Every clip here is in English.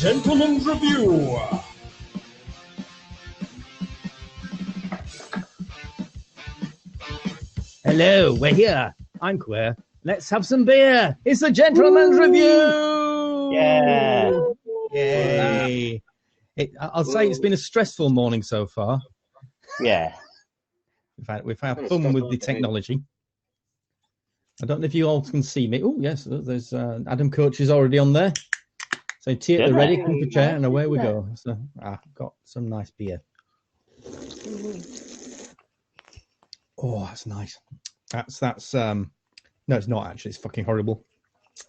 Gentleman's Review. Hello, we're here. I'm Queer. Let's have some beer. It's the Gentleman's Review. Yeah. Yay. I'll say it's been a stressful morning so far. Yeah. We've had fun with the technology. I don't know if you all can see me. Oh, yes, there's Adam Coach is already on there. So tea at the ready, come for chair, and away we go. So I've got some nice beer. Oh, that's nice. That's no, it's not actually. It's fucking horrible.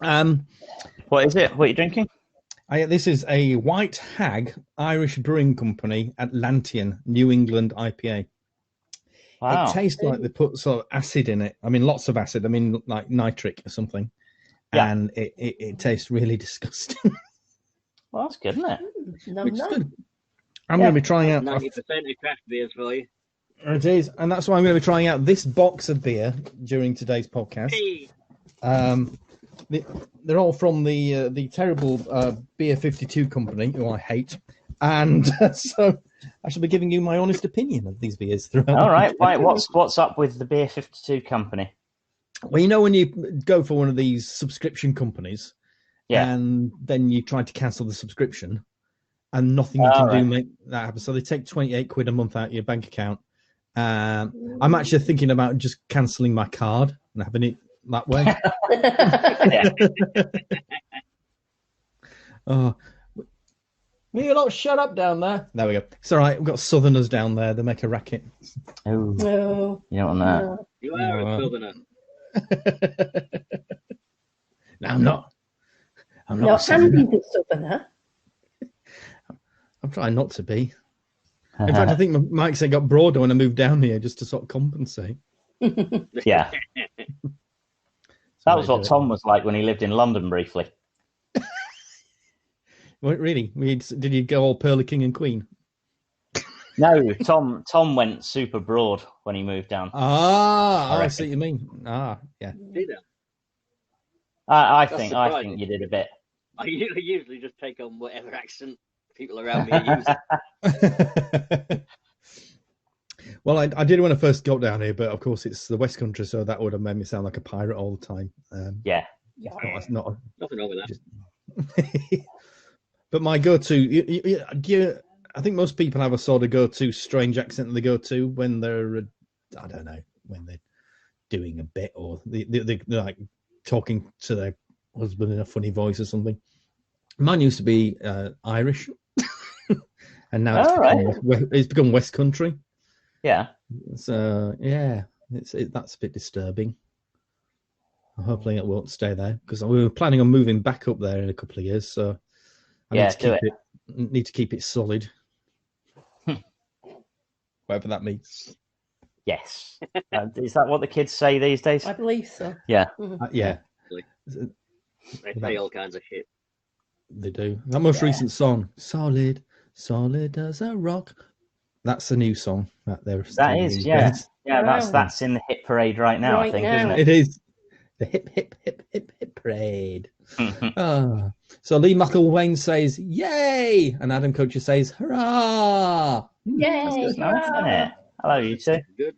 What is it? What are you drinking? This is a White Hag Irish Brewing Company Atlantean New England IPA. Wow. It tastes like they put sort of acid in it. I mean, lots of acid. I mean, like nitric or something. Yeah. And it tastes really disgusting. Well, that's good, isn't it? Which is good. I'm going to be trying out 90% of craft beers for you. It is, and that's why I'm going to be trying out this box of beer during today's podcast. Hey. They're all from the terrible Beer 52 company, who I hate, and so I shall be giving you my honest opinion of these beers throughout. All right. Right. What's up with the Beer 52 company? Well, you know when you go for one of these subscription companies, Yeah. and then you try to cancel the subscription, and nothing you can do make that happen. So they take 28 quid a month out of your bank account. I'm actually thinking about just cancelling my card and having it that way. Oh, will you not shut up down there? There we go. It's all right. We've got Southerners down there. They make a racket. Oh, No. you don't want that. No. You are a southerner. No, I'm not. I'm not. No, a Southerner. Andy's a southerner. I'm trying not to be. In fact, I think my accent got broader when I moved down here just to sort of compensate. Yeah. That was what Tom was like when he lived in London briefly. What, really? Did you go all Pearly King and Queen? No, Tom went super broad when he moved down. I see what you mean. Yeah. Did I That's think surprising. you did a bit. I usually just take on whatever accent people around me are using. Well, I did when I first got down here, but of course it's the West Country, so that would have made me sound like a pirate all the time. Yeah. It's not Nothing wrong with that. But my go-to, I think most people have a sort of go-to strange accent that they go to when they're, I don't know, when they're doing a bit or they're like talking to their husband in a funny voice or something. Mine used to be Irish, and now it's become West Country. Yeah. So that's a bit disturbing. Hopefully it won't stay there because we were planning on moving back up there in a couple of years. So I need to keep it solid, whatever that means. Yes. Is that what the kids say these days? I believe so. Yeah. Yeah, They say all kinds of shit. they do. That most recent song, solid as a rock. That's a new song that they're. That is, yeah. Yeah, Wow. that's in the hit parade right now, I Right think, now. isn't It is the hip parade. So Lee McElwain says, "Yay!" and Adam Coacher says, "Hurrah!" That's Yay! good, nice, isn't it? Hello, you two. Good.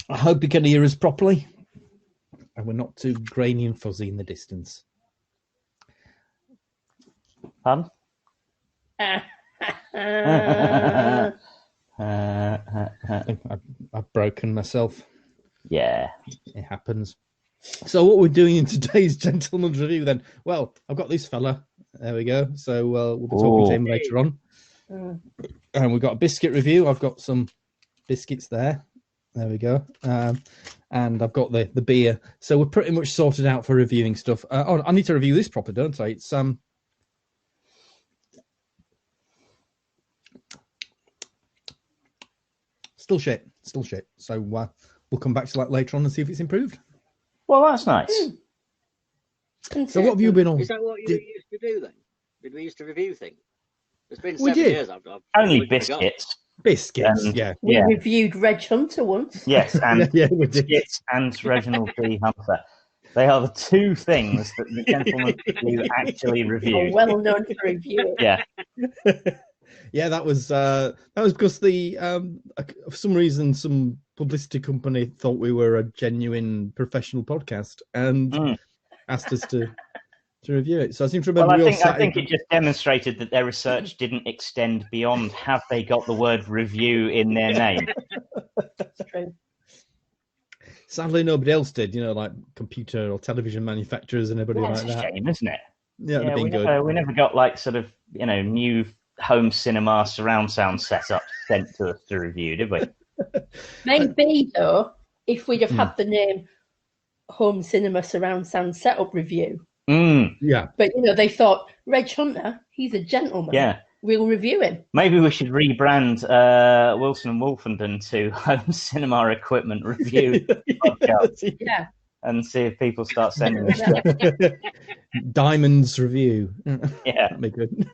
I hope you can hear us properly, and we're not too grainy and fuzzy in the distance. Pardon? Uh, I think I've broken myself. Yeah. It happens. So what we're doing in today's Gentleman's Review then? Well, I've got this fella. There we go. So we'll be talking to him later on. And we've got a biscuit review. I've got some biscuits there. There we go. And I've got the beer. So we're pretty much sorted out for reviewing stuff. I need to review this proper, don't I? It's still shit. So we'll come back to that later on and see if it's improved. Well, that's nice. So what have you been on? Is that what you used to do then? Did we used to review things? It's been We 7 did. years. I've Only completely forgotten. biscuits. Biscuits, yeah. we reviewed Reg Hunter once. Yes, and Yeah, we did. biscuits and Reginald D. Hunter. They are the two things that the Gentleman's Review actually Oh, reviewed. well known for reviewing. Yeah. Yeah, that was because for some reason some publicity company thought we were a genuine professional podcast and asked us to review it. So I seem to remember. Well, I think it just demonstrated that their research didn't extend beyond have they got the word review in their name. It's true. Sadly, nobody else did. Like computer or television manufacturers and everybody That's like that. a shame, isn't it? Yeah, Yeah, they've we been good. we never got like sort of new home cinema surround sound setup sent to us to review, did we? Maybe though, if we'd have had the name Home Cinema Surround Sound Setup Review, Yeah. but they thought Reg Hunter, he's a gentleman. Yeah. We'll review him. Maybe we should rebrand Wilson and Wolfenden to Home Cinema Equipment Review podcast Yeah. and see if people start sending us stuff. Diamonds review. Yeah. That'd be good.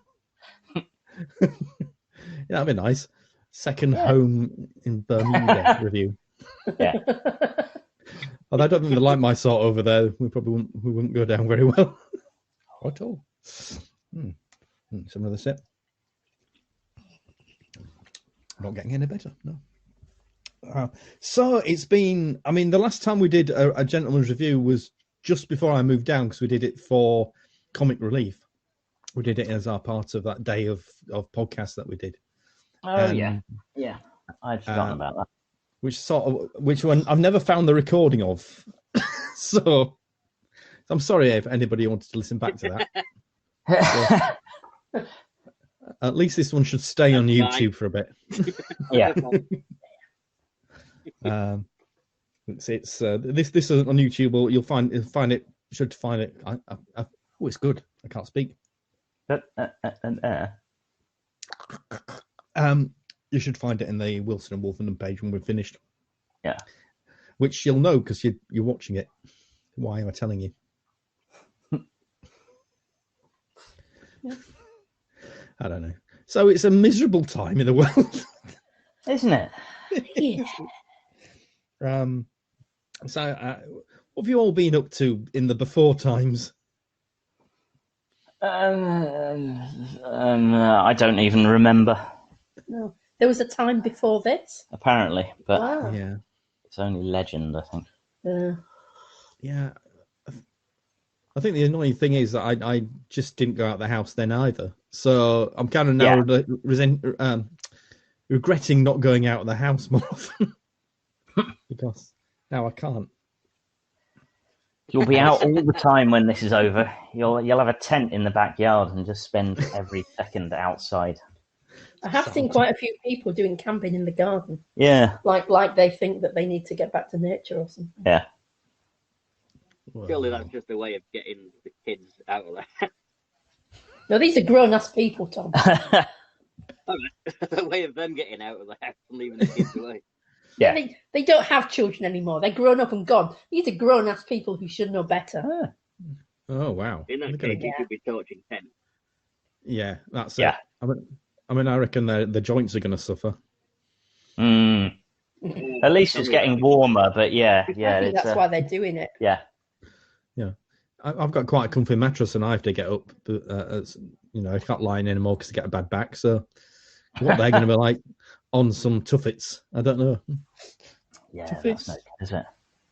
Yeah, that'd be nice. Second home in Bermuda review. Yeah. Although I don't think they like my sort over there. We wouldn't go down very well at all. Some other sip. Not getting any better, no. So it's been. I mean, the last time we did a gentleman's review was just before I moved down because we did it for Comic Relief. We did it as our part of that day of podcasts that we did. Oh, yeah. I'd forgotten about that. Which one I've never found the recording of. So I'm sorry if anybody wanted to listen back to that. At least this one should stay on YouTube for a bit. Yeah. It's this is on YouTube. You'll find it. Should find it. Oh, it's good. I can't speak. You should find it in the Wilson and Wolfenden page when we're finished. Yeah. Which you'll know because you're watching it. Why am I telling you? I don't know. So it's a miserable time in the world, Isn't it? Yeah. So what have you all been up to in the before times? I don't even remember. No. There was a time before this. Apparently, but Wow. Yeah. it's only legend, I think. Yeah. I think the annoying thing is that I just didn't go out the house then either. So I'm kind of now regretting not going out of the house more often because now I can't. You'll be out all the time when this is over. You'll have a tent in the backyard and just spend every second outside. I have seen quite a few people doing camping in the garden. Yeah. Like they think that they need to get back to nature or something. Yeah. Surely that's just a way of getting the kids out of there. No, these are grown-ass people, Tom. A way of them getting out of the house and leaving the kids away. Yeah. They don't have children anymore. They're grown up and gone. These are grown-ass people who should know better. Oh wow! In that case, you could be torching 10. Yeah, that's Yeah. it. I mean, I reckon the joints are going to suffer. At least it's getting warmer, but yeah. I think that's why they're doing it. Yeah. Yeah, I've got quite a comfy mattress, and I have to get up. But I can't lie in anymore because I get a bad back. So, what they're going to be like on some tuffets, I don't know. Yeah, Tuffets. that's no good, is it?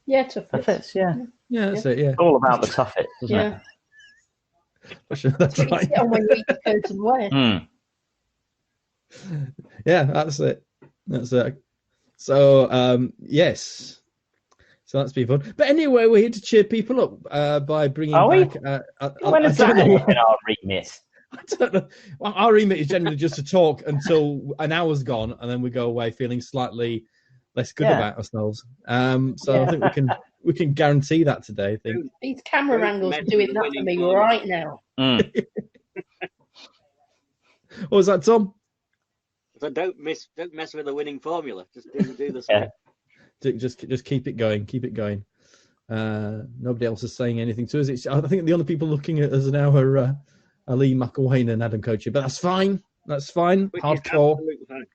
Yeah, tough. Tuffets, yeah. Yeah, that's it. Yeah, All about the tuffets, isn't Yeah. it? That's You right. sit on when you eat the curtain way. it? Yeah, that's it. That's it. So, yes. So that's been fun. But anyway, we're here to cheer people up by bringing Are we? back. When is that in our remit? I don't know. Well, our remit is generally just to talk until an hour's gone, and then we go away feeling slightly less good about ourselves. So I think we can guarantee that today. I think. These camera angles are doing that for me right now. What was that, Tom? So don't mess with the winning formula. Just do the same. Just keep it going. Keep it going. Nobody else is saying anything to us. I think the only people looking at us now are Lee McElwain and Adam Kocher, but that's fine. That's fine. Which is Hardcore. absolutely fine.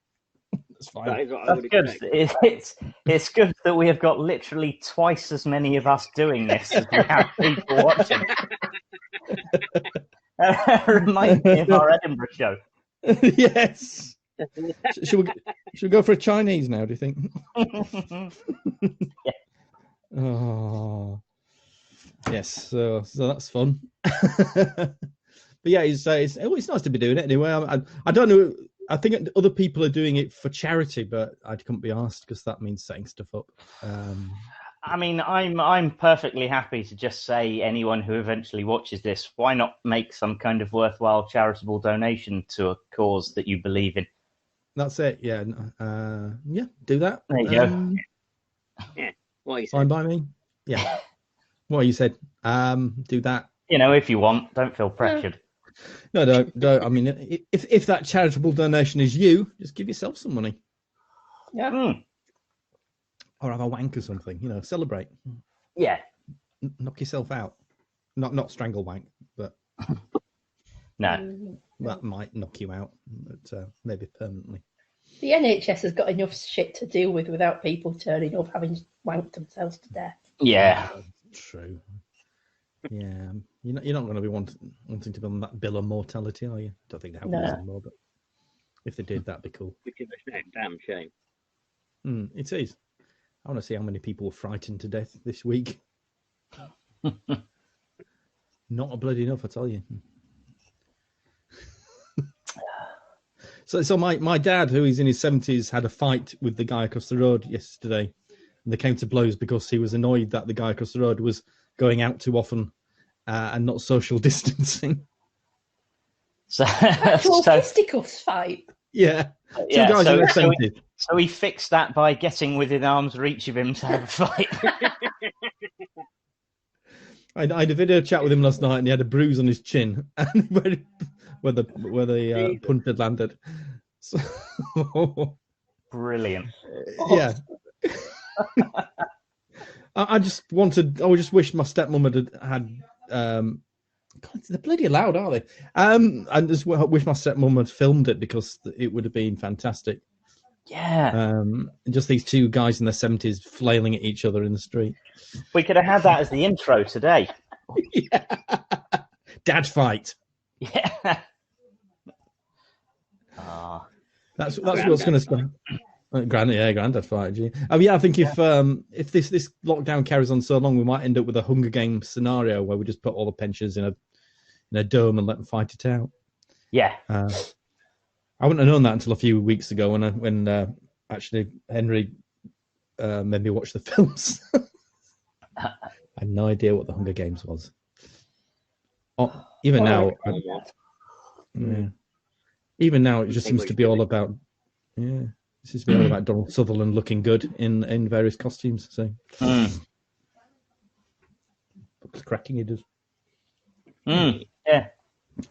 That's fine. That is what I That's would good. expect. It's good that we have got literally twice as many of us doing this as we have people watching. Reminds me of our Edinburgh show. Yes. Should we go for a Chinese now? Do you think? Yeah. Oh, yes. So that's fun. But yeah, it's nice to be doing it anyway. I don't know. I think other people are doing it for charity, but I couldn't be asked because that means setting stuff up. I mean, I'm perfectly happy to just say anyone who eventually watches this, why not make some kind of worthwhile charitable donation to a cause that you believe in? That's it. Yeah. Yeah. Do that. There you go. Yeah. What you Fine said. by me. Yeah. What you said. Do that. You know, if you want, don't feel pressured. No, don't. I mean, if that charitable donation is you, just give yourself some money. Yeah. Mm. Or have a wank or something. You know, celebrate. Yeah. Knock yourself out. Not strangle wank, but No. that might knock you out, but maybe permanently. The NHS has got enough shit to deal with without people turning up having wanked themselves to death. Yeah. True. Yeah, you're not going to be wanting to be on that bill of mortality, are you? Don't think they have one anymore, but if they did, that'd be cool. Which is a damn shame. It is. I want to see how many people were frightened to death this week. Not a bloody enough, I tell you. So my dad, who is in his 70s, had a fight with the guy across the road yesterday, and they came to blows because he was annoyed that the guy across the road was going out too often and not social distancing. So, Actual fisticuffs fight. Yeah, yeah, two guys in their 70s. So he fixed that by getting within arm's reach of him to have a fight. I had a video chat with him last night, and he had a bruise on his chin, and where the punch had landed. So, Brilliant. yeah. I just wish my stepmom had. God, they're bloody loud, aren't they? I just wish my stepmom had filmed it because it would have been fantastic. Yeah. Just these two guys in their 70s flailing at each other in the street. We could have had that as the intro today. Yeah. Dad fight. Yeah. That's what's going to start. Granddad fight. Gee. Yeah, I think if this lockdown carries on so long, we might end up with a Hunger Games scenario where we just put all the pensioners in a dome and let them fight it out. Yeah. I wouldn't have known that until a few weeks ago when actually Henry made me watch the films. I had no idea what the Hunger Games was. Oh, even now, even now, it just seems to be all about it seems to be all about Donald Sutherland looking good in various costumes. So cracking he does. Yeah.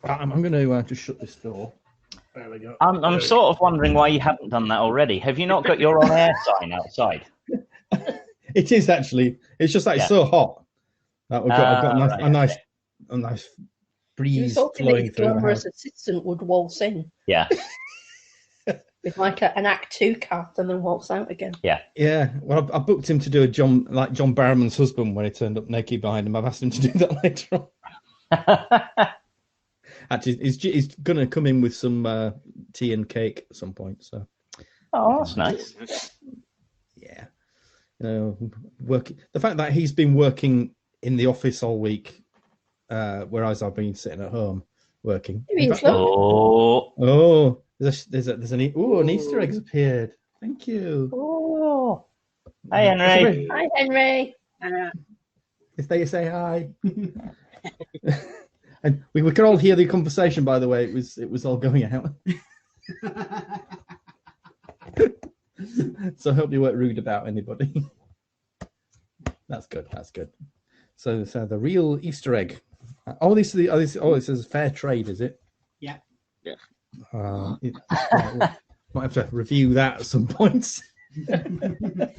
I'm going to just shut this door. There we go. I'm sort of wondering why you haven't done that already. Have you not got your on-air sign outside? It is actually. It's just that it's so hot that I've got a nice breeze flowing through the glamorous house. assistant would waltz in. Yeah. With like an Act 2 card and then waltz out again. Yeah. Well, I booked him to do a John Barrowman's husband when he turned up naked behind him. I've asked him to do that later on. Actually, he's going to come in with some tea and cake at some point. So. Oh, that's nice. Yeah. The fact that he's been working in the office all week, whereas I've been sitting at home working. There's an Easter egg's appeared. Thank you. Oh, hi Henry. Hi Henry. If they say hi. And we could all hear the conversation, by the way. It was all going out. So I hope you weren't rude about anybody. That's good. So the real Easter egg. This is fair trade, is it? Yeah. Might have to review that at some point.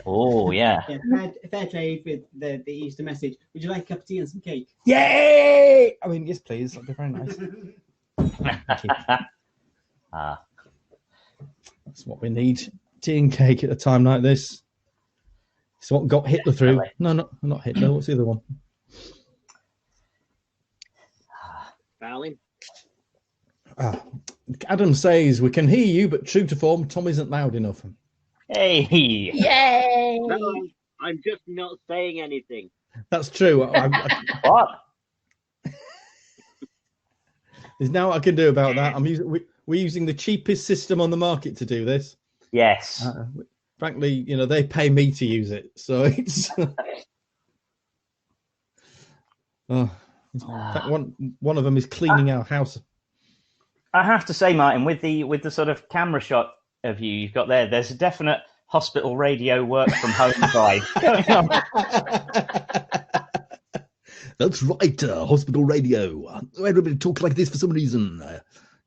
Oh yeah. Fair trade with the Easter message. Would you like a cup of tea and some cake? Yay! I mean, yes, please. That'd be very nice. That's what we need. tea and cake at a time like this. It's what got Hitler through. Definitely. No, not Hitler. What's the other one? Darling. Adam says, we can hear you, but true to form, Tom isn't loud enough. Hey, Yay! No, I'm just not saying anything. That's true. what? There's now what I can do about that. We're using the cheapest system on the market to do this. Yes. Frankly, they pay me to use it, so it's. In fact, one of them is cleaning our house. I have to say, Martin, with the sort of camera shot of you you've got there's a definite hospital radio work from home vibe going on. That's right, hospital radio. Everybody talk like this for some reason.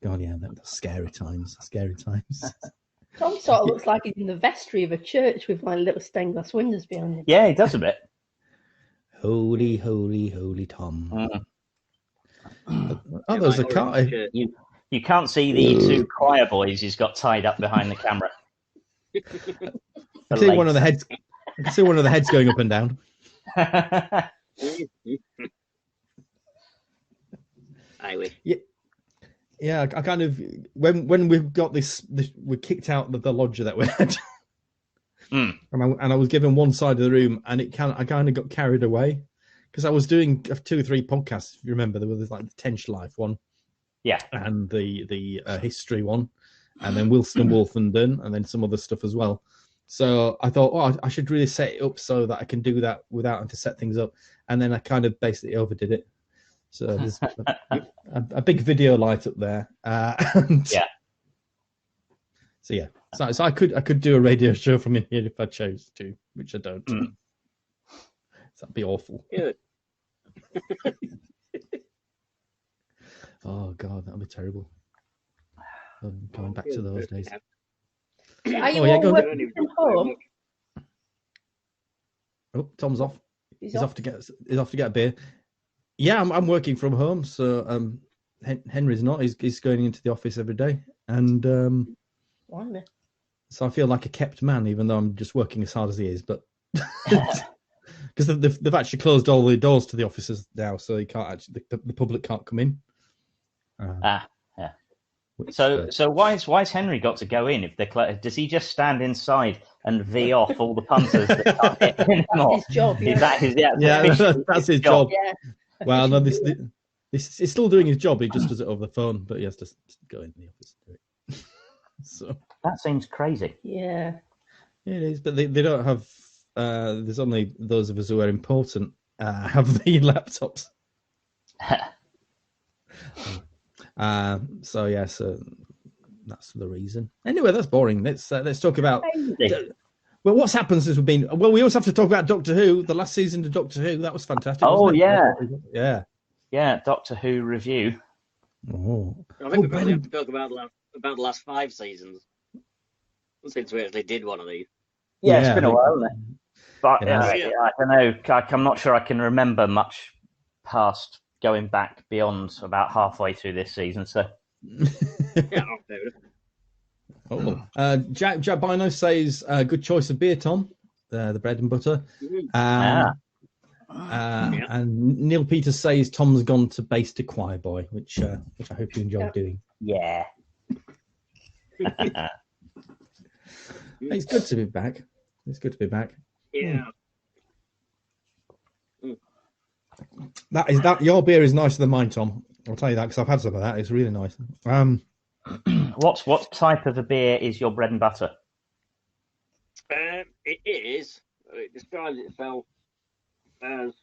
God, yeah, that's scary times. Scary times. Tom sort of looks like he's in the vestry of a church with like little stained glass windows behind him. Yeah, it does a bit. Holy, holy, holy Tom. Mm. Oh, there's a car. You can't see the two choir boys he's got tied up behind the camera. I can see one of the heads. I can see one of the heads going up and down. I wish. Yeah. I kind of when we've got this we kicked out the lodger that we had, and I was given one side of the room, and I kind of got carried away because I was doing 2 or 3 podcasts. If you remember, there was like the Tench Life one, yeah, and the history one, and then Wilson and Wolfenden, and then some other stuff as well. So I thought, I should really set it up so that I can do that without having to set things up. And then I kind of basically overdid it. So there's a big video light up there. Yeah. So yeah, so I could do a radio show from in here if I chose to, which I don't. So that'd be awful. Good. Oh God, that'd be terrible. Going back to those days. Are you all working from home? Oh, Tom's off. He's off to get a beer. Yeah, I'm working from home, so Henry's not. He's going into the office every day, and so I feel like a kept man, even though I'm just working as hard as he is. But because they've actually closed all the doors to the offices now, so you can't actually the public can't come in. Yeah. So why's Henry got to go in? If does he just stand inside and V off all the punters that can't get in anymore? His job, yeah. Is that his? That's his job. Yeah. Well, no, this he's still doing his job. He just does it over the phone, but he has to go into the office to do it. So that seems crazy. Yeah. It is, but they don't have. There's only those of us who are important have the laptops. So that's the reason. Anyway, that's boring. Let's talk about. Well, what's happened since we've been? Well, we also have to talk about Doctor Who. The last season of Doctor Who, that was fantastic. Oh yeah, yeah. Doctor Who review. Oh, I think we probably have to talk about the last 5 seasons since we actually did one of these. Yeah, it's been a while, hasn't it? But Yeah. I don't know. I'm not sure I can remember much past going back beyond about halfway through this season. So. Yeah, Jack Bino says, good choice of beer, Tom. The bread and butter. And Neil Peters says Tom's gone to base to Choir Boy, which I hope you enjoy doing. Yeah. It's good to be back. Yeah. That your beer is nicer than mine, Tom. I'll tell you that because I've had some of that. It's really nice. What type of a beer is your bread and butter? It describes itself as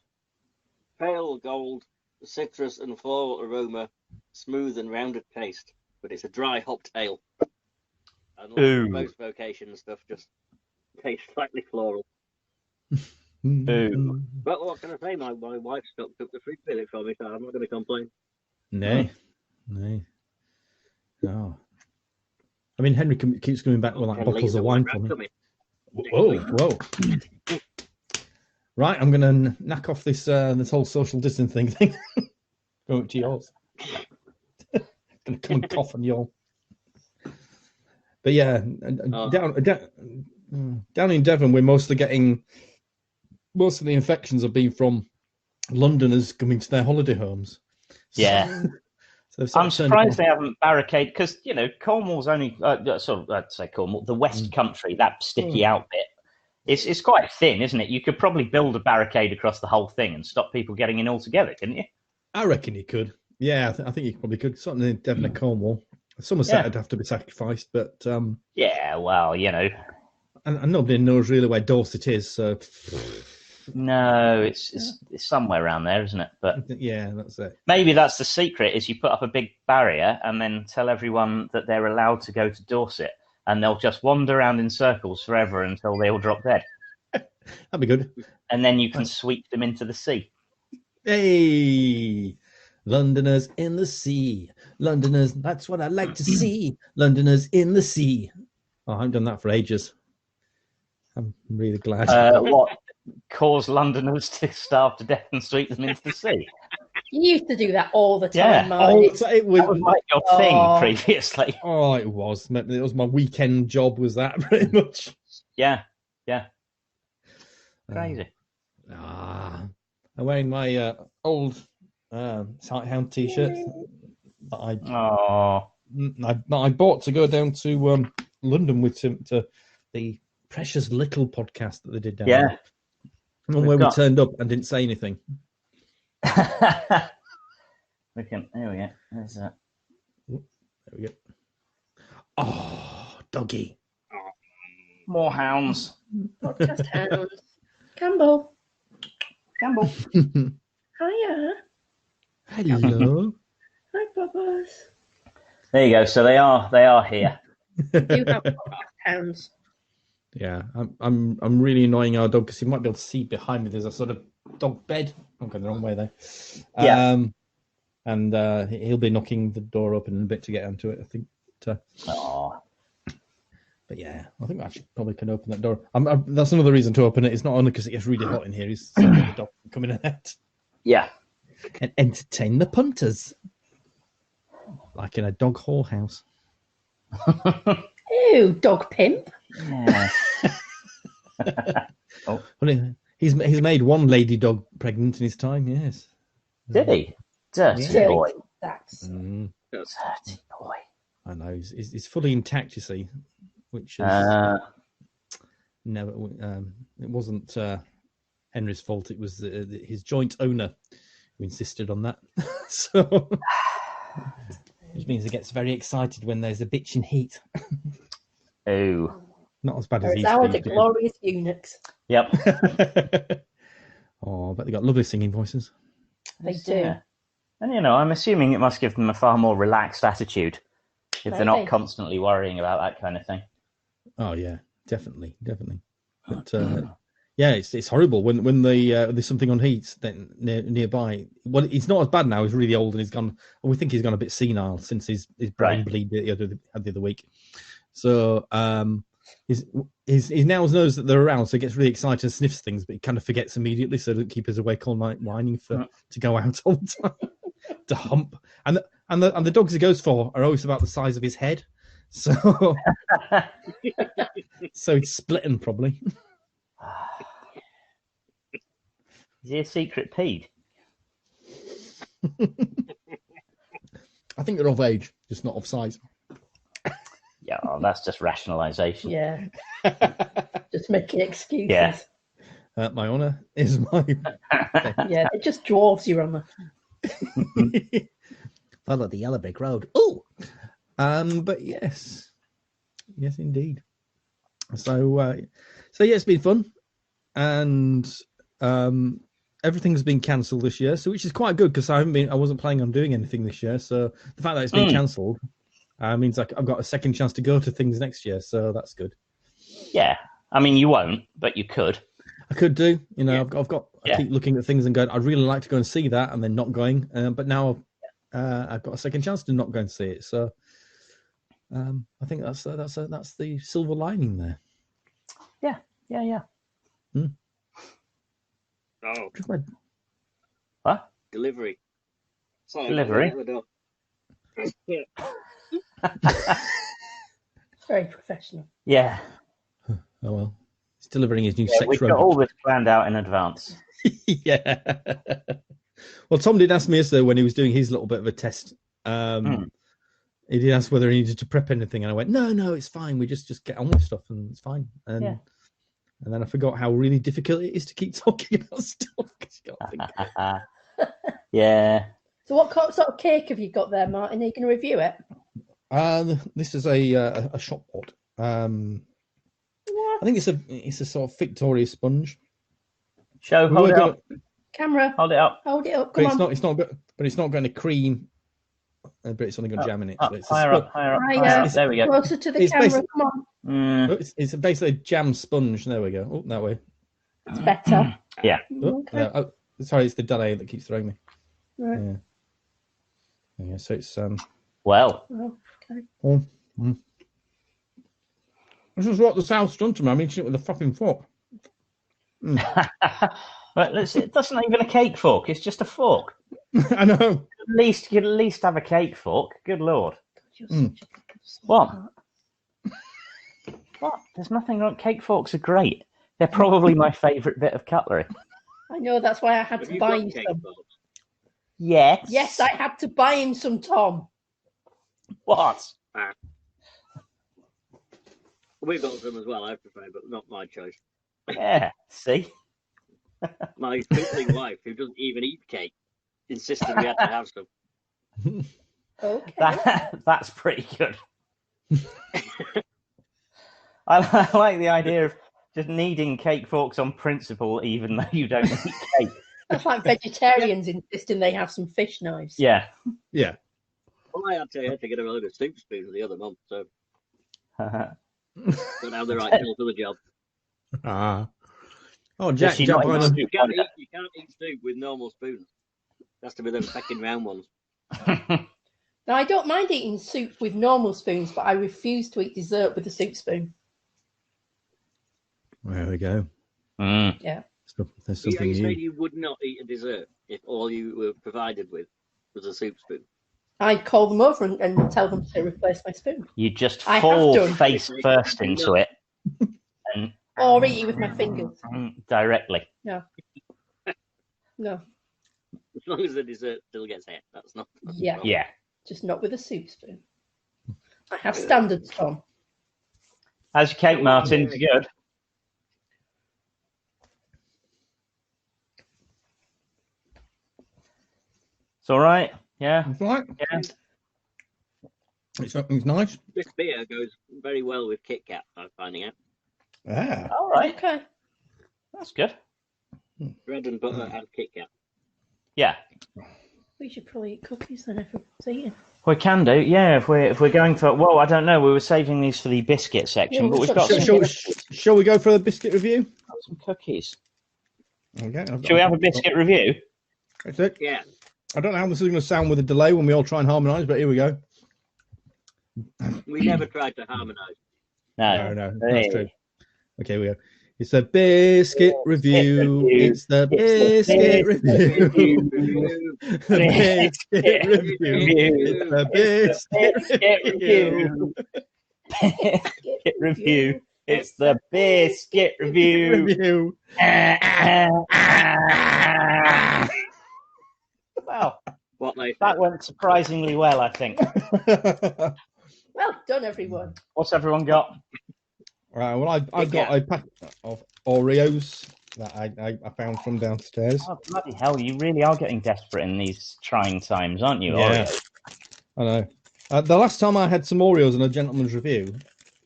pale gold, citrus and floral aroma, smooth and rounded taste, but it's a dry hopped ale. And most vocation and stuff just tastes slightly floral. Ooh. But what can I say? My wife stocked up the fridge with it for me, so I'm not going to complain. Nay. No. I mean, Henry keeps coming back with like bottles of wine for me. Whoa. Right, I'm going to knock off this whole social distancing thing. Go up to yours. Going to come and cough on your. But yeah, down in Devon, we're mostly getting most of the infections have been from Londoners coming to their holiday homes. Yeah. So I'm surprised they haven't barricaded, because Cornwall's only I'd say Cornwall, the West Country, that sticky out bit. It's quite thin, isn't it? You could probably build a barricade across the whole thing and stop people getting in altogether, couldn't you? I reckon you could. Yeah, I think you probably could. Something in Devon and Cornwall. Somerset would have to be sacrificed, but yeah, well, and nobody knows really where Dorset is. So no, it's somewhere around there, isn't it? But yeah, that's it. Maybe that's the secret: is you put up a big barrier and then tell everyone that they're allowed to go to Dorset, and they'll just wander around in circles forever until they all drop dead. That'd be good. And then you can sweep them into the sea. Hey, Londoners in the sea. Londoners, that's what I like to see. Londoners in the sea. Oh, I haven't done that for ages. I'm really glad. What? Cause Londoners to starve to death and sweep them into the sea? You used to do that all the time, Yeah. Martin. It was like your thing previously. Oh, it was. It was my weekend job, was that pretty much? Yeah. Crazy. I'm wearing my old Sighthound t-shirt that I bought to go down to London with to the Precious Little podcast that they did down there. And where we turned up and didn't say anything. Here we go. There's that. There we go. Oh, doggy. More hounds. Podcast hounds. Campbell. Hiya. Hello. Hi, Bubba's. There you go. So they are here. We do have podcast hounds. Yeah, I'm really annoying our dog because you might be able to see behind me. There's a sort of dog bed. I'm going the wrong way there. Yeah. And he'll be knocking the door open in a bit to get onto it, I think. But yeah, I think I actually probably can open that door. That's another reason to open it. It's not only because it gets really hot in here. It's so the dog can come in and out. Yeah. And entertain the punters. Like in a dog whorehouse. Ew, dog pimp. Yeah. Well, he's made one lady dog pregnant in his time, yes. Did he? Dirty boy. That's Dirty boy. I know. He's fully intact, you see. Which is never. It wasn't Henry's fault. It was his joint owner who insisted on that. So, which means he gets very excited when there's a bitch in heat. Oh, not as bad as these are the glorious eunuchs. Yep. Oh, but they got lovely singing voices. They do. And I'm assuming it must give them a far more relaxed attitude if they're not constantly worrying about that kind of thing. Oh yeah, definitely. But yeah, it's horrible when there's something on heat then nearby. Well, he's not as bad now. He's really old and he's gone. We think he's gone a bit senile since his brain bleed the other week. So he now knows that they're around, so he gets really excited and sniffs things, but he kind of forgets immediately. So doesn't keep us awake all night whining to go out all the time to hump. And the dogs he goes for are always about the size of his head. So so he's splitting probably. Is he a secret pede? I think they're of age, just not of size. Yeah, well, that's just rationalisation. Yeah. Just making excuses. Yeah. My honour is mine. Yeah, it just dwarfs your honour. Follow the yellow brick road. Oh, but yes, indeed. So yeah, it's been fun, and everything's been cancelled this year, so which is quite good because I wasn't planning on doing anything this year. So the fact that it's been cancelled means I've got a second chance to go to things next year. So that's good. Yeah, I mean you won't, but you could. I could do. I keep looking at things and going, I'd really like to go and see that, and then not going. But now I've got a second chance to not go and see it. So I think that's the silver lining there. Yeah. Oh, What? delivery. Sorry, Delivery? Yeah. Very Very professional. Yeah. Oh well, he's delivering his new Yeah, sex we've got robot. all this planned out in advance. Yeah. Well, Tom did ask me yesterday when he was doing his little bit of a test. He did ask whether he needed to prep anything, and I went, no, it's fine. We just get on with stuff, and it's fine. And Yeah. and then I forgot how really difficult it is to keep talking about stuff. 'Cause you can't think. Yeah. So what sort of cake have you got there, Martin? Are you going to review it? This is a shop pot. I think it's a sort of Victoria sponge. Show, hold it up. Camera, Hold it up. hold it up. But Come on. it's not going to cream. But it's only got jam in it. Up, So it's higher up, higher up, higher up. There we go. Closer to the it's camera. basic- Come on. It's basically a jam sponge. There we go. Oh, that way. It's better. Yeah. Oh, Okay. sorry, it's the delay that keeps throwing me. Right. Yeah. So it's Well, Oh, This is what the South's done to me. I'm eating it with a fucking fork. but it doesn't even a cake fork. It's just a fork. I know. You could at least have a cake fork. Good lord. What? What? There's nothing wrong. Cake forks are great. They're probably my favourite bit of cutlery. I know, that's why I had Have to you buy got you cake some. forks? Yes. Yes, I had to buy him some, Tom. What? We've got some as well, I prefer, but not my choice. Yeah. See? My twinkling wife, who doesn't even eat cake, insisted we had to have some. Okay. That's pretty good. I like the idea of just needing cake forks on principle, even though you don't eat cake. That's like vegetarians insisting they have some fish knives. Yeah. Yeah. Well, I had to get a load of soup spoons the other month, so don't have the right skill for the job. Oh, Does Jack, she Jack not buying eat a- You can't eat soup with normal spoons. It has to be those second round ones. Now, I don't mind eating soup with normal spoons, but I refuse to eat dessert with a soup spoon. There we go. Yeah. There's Are something you saying new. you would not eat a dessert if all you were provided with was a soup spoon? I'd call them over and tell them to replace my spoon. You just I have fall done. face first into it and Or eat it with my fingers. directly. No. As long as the dessert still gets hit, that's not. Yeah. Yeah. Just not with a soup spoon. I have standards, Tom. How's your cake, Martin? Is it good? It's all right. Yeah. It's all right. Yeah. It's nice. This beer goes very well with Kit Kat, I'm finding out. Yeah. All right. Okay. That's good. Bread and butter and Kit Kat. Yeah. We should probably eat cookies then if we're eating. We can do. Yeah. If we're going for, well, I don't know. We were saving these for the biscuit section, Yeah, but we've we've got got some, Shall we go for the biscuit review? some cookies. Okay. Shall we have a biscuit review? That's it. Yeah. I don't know how this is going to sound with a delay when we all try and harmonise, but here we go. We never tried to harmonise. No. No, Hey. that's true. Okay, we go. It's a biscuit review. review. It's the It's the biscuit biscuit review. The biscuit review. It's the biscuit review. It's the biscuit review. Review. Well, What they that went surprisingly well, I think. Well done, everyone. What's everyone got? Right, well, I've got a pack of Oreos that I found from downstairs. Oh, bloody hell, you really are getting desperate in these trying times, aren't you? Yeah. Oreo? I know. The last time I had some Oreos in a gentleman's review,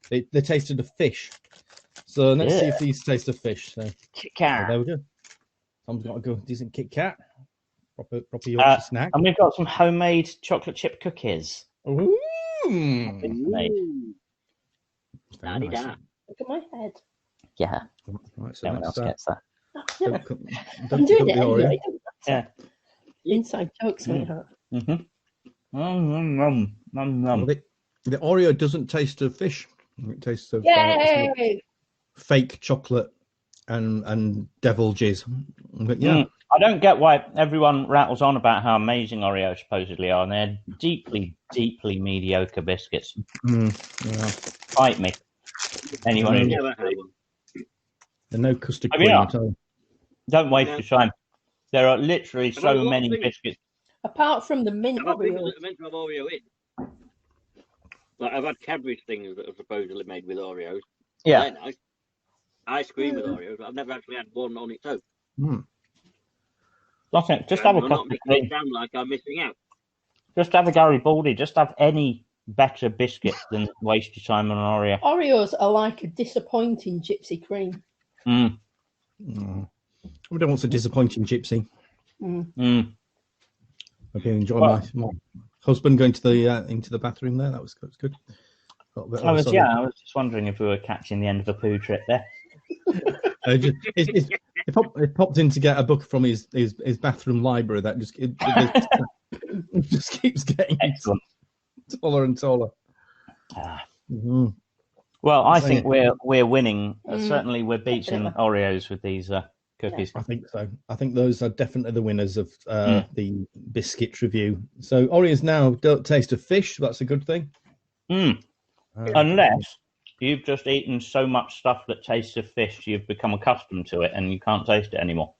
they tasted of fish. So let's see if these taste of fish. So Kit there Kat. we go. Tom's got a good, decent Kit Kat. Proper Yorkshire snack. And we've got some homemade chocolate chip cookies. Ooh. Made. Very nice. Da-di-da. Look at my head. Yeah, Right, so no one else let's, gets that. No, don't I'm dump doing the it Oreo. anyway. Yeah. Inside joke, sweetheart. Mm-hmm. Well, the Oreo doesn't taste of fish. It tastes of Yay! fake chocolate and devil jizz. But yeah, I don't get why everyone rattles on about how amazing Oreos supposedly are, and they're deeply, deeply mediocre biscuits. Yeah. Fight me. Anyone who Never had one. There's no custard I cream mean, at all. don't waste No. your time. There are literally I've had so a lot many of things. biscuits. Apart from the mint I've had things Oreos. that are meant to have Oreo in. Like I've had Cadbury's things that are supposedly made with Oreos. Yeah. They're nice. Ice cream with Oreos. But I've never actually had one on its own. Nothing. Just And have a I'm not custard making cream. it sound like I'm missing out. Just have a Garibaldi. Just have any better biscuit than waste your time on an Oreo. Oreos are like a disappointing gypsy cream. Mm. We don't want a disappointing gypsy. Mm. Hope you enjoy my husband going to the into the bathroom there. That was good. Got a bit of I a was solid- I was just wondering if we were catching the end of a poo trip there. It popped in to get a book from his bathroom library. That it just keeps getting Excellent. taller and taller. Ah. Mhm. Well, I So, think yeah. we're winning. Mm. Certainly, we're beating Definitely. Oreos with these cookies. I think so. I think those are definitely the winners of the biscuit review. So Oreos now don't taste of fish. That's a good thing. Mm. Unless you've just eaten so much stuff that tastes of fish, you've become accustomed to it and you can't taste it anymore.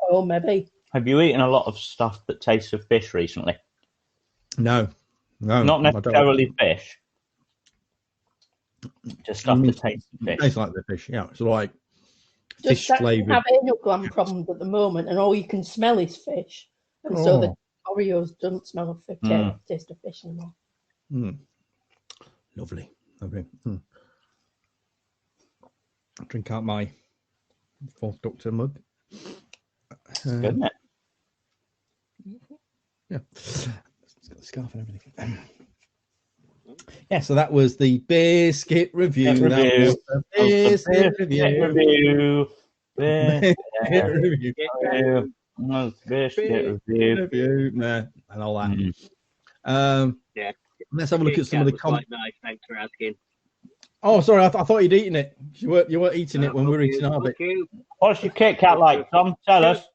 Oh, maybe. Have you eaten a lot of stuff that tastes of fish recently? No, Not I don't. necessarily fish. Just stuff that tastes of It fish. tastes like the fish. Yeah, it's like Just fish flavored. have anal gland problems at the moment, and all you can smell is fish. And so the Oreos don't smell of fish, taste of fish anymore. Lovely. Drink out my fourth Doctor mug. Good, isn't it? Yeah, it's got a scarf and everything. Yeah, so that was the biscuit review. That was the biscuit review. Biscuit review. Nah, and all that. Yeah. Let's have a look at some of the Kit Kat was comments. quite nice. Thanks for asking. Oh, sorry, I thought you'd eaten it. You weren't eating it when we were eating our bit. What's your Kit Kat like, Tom? Tell us.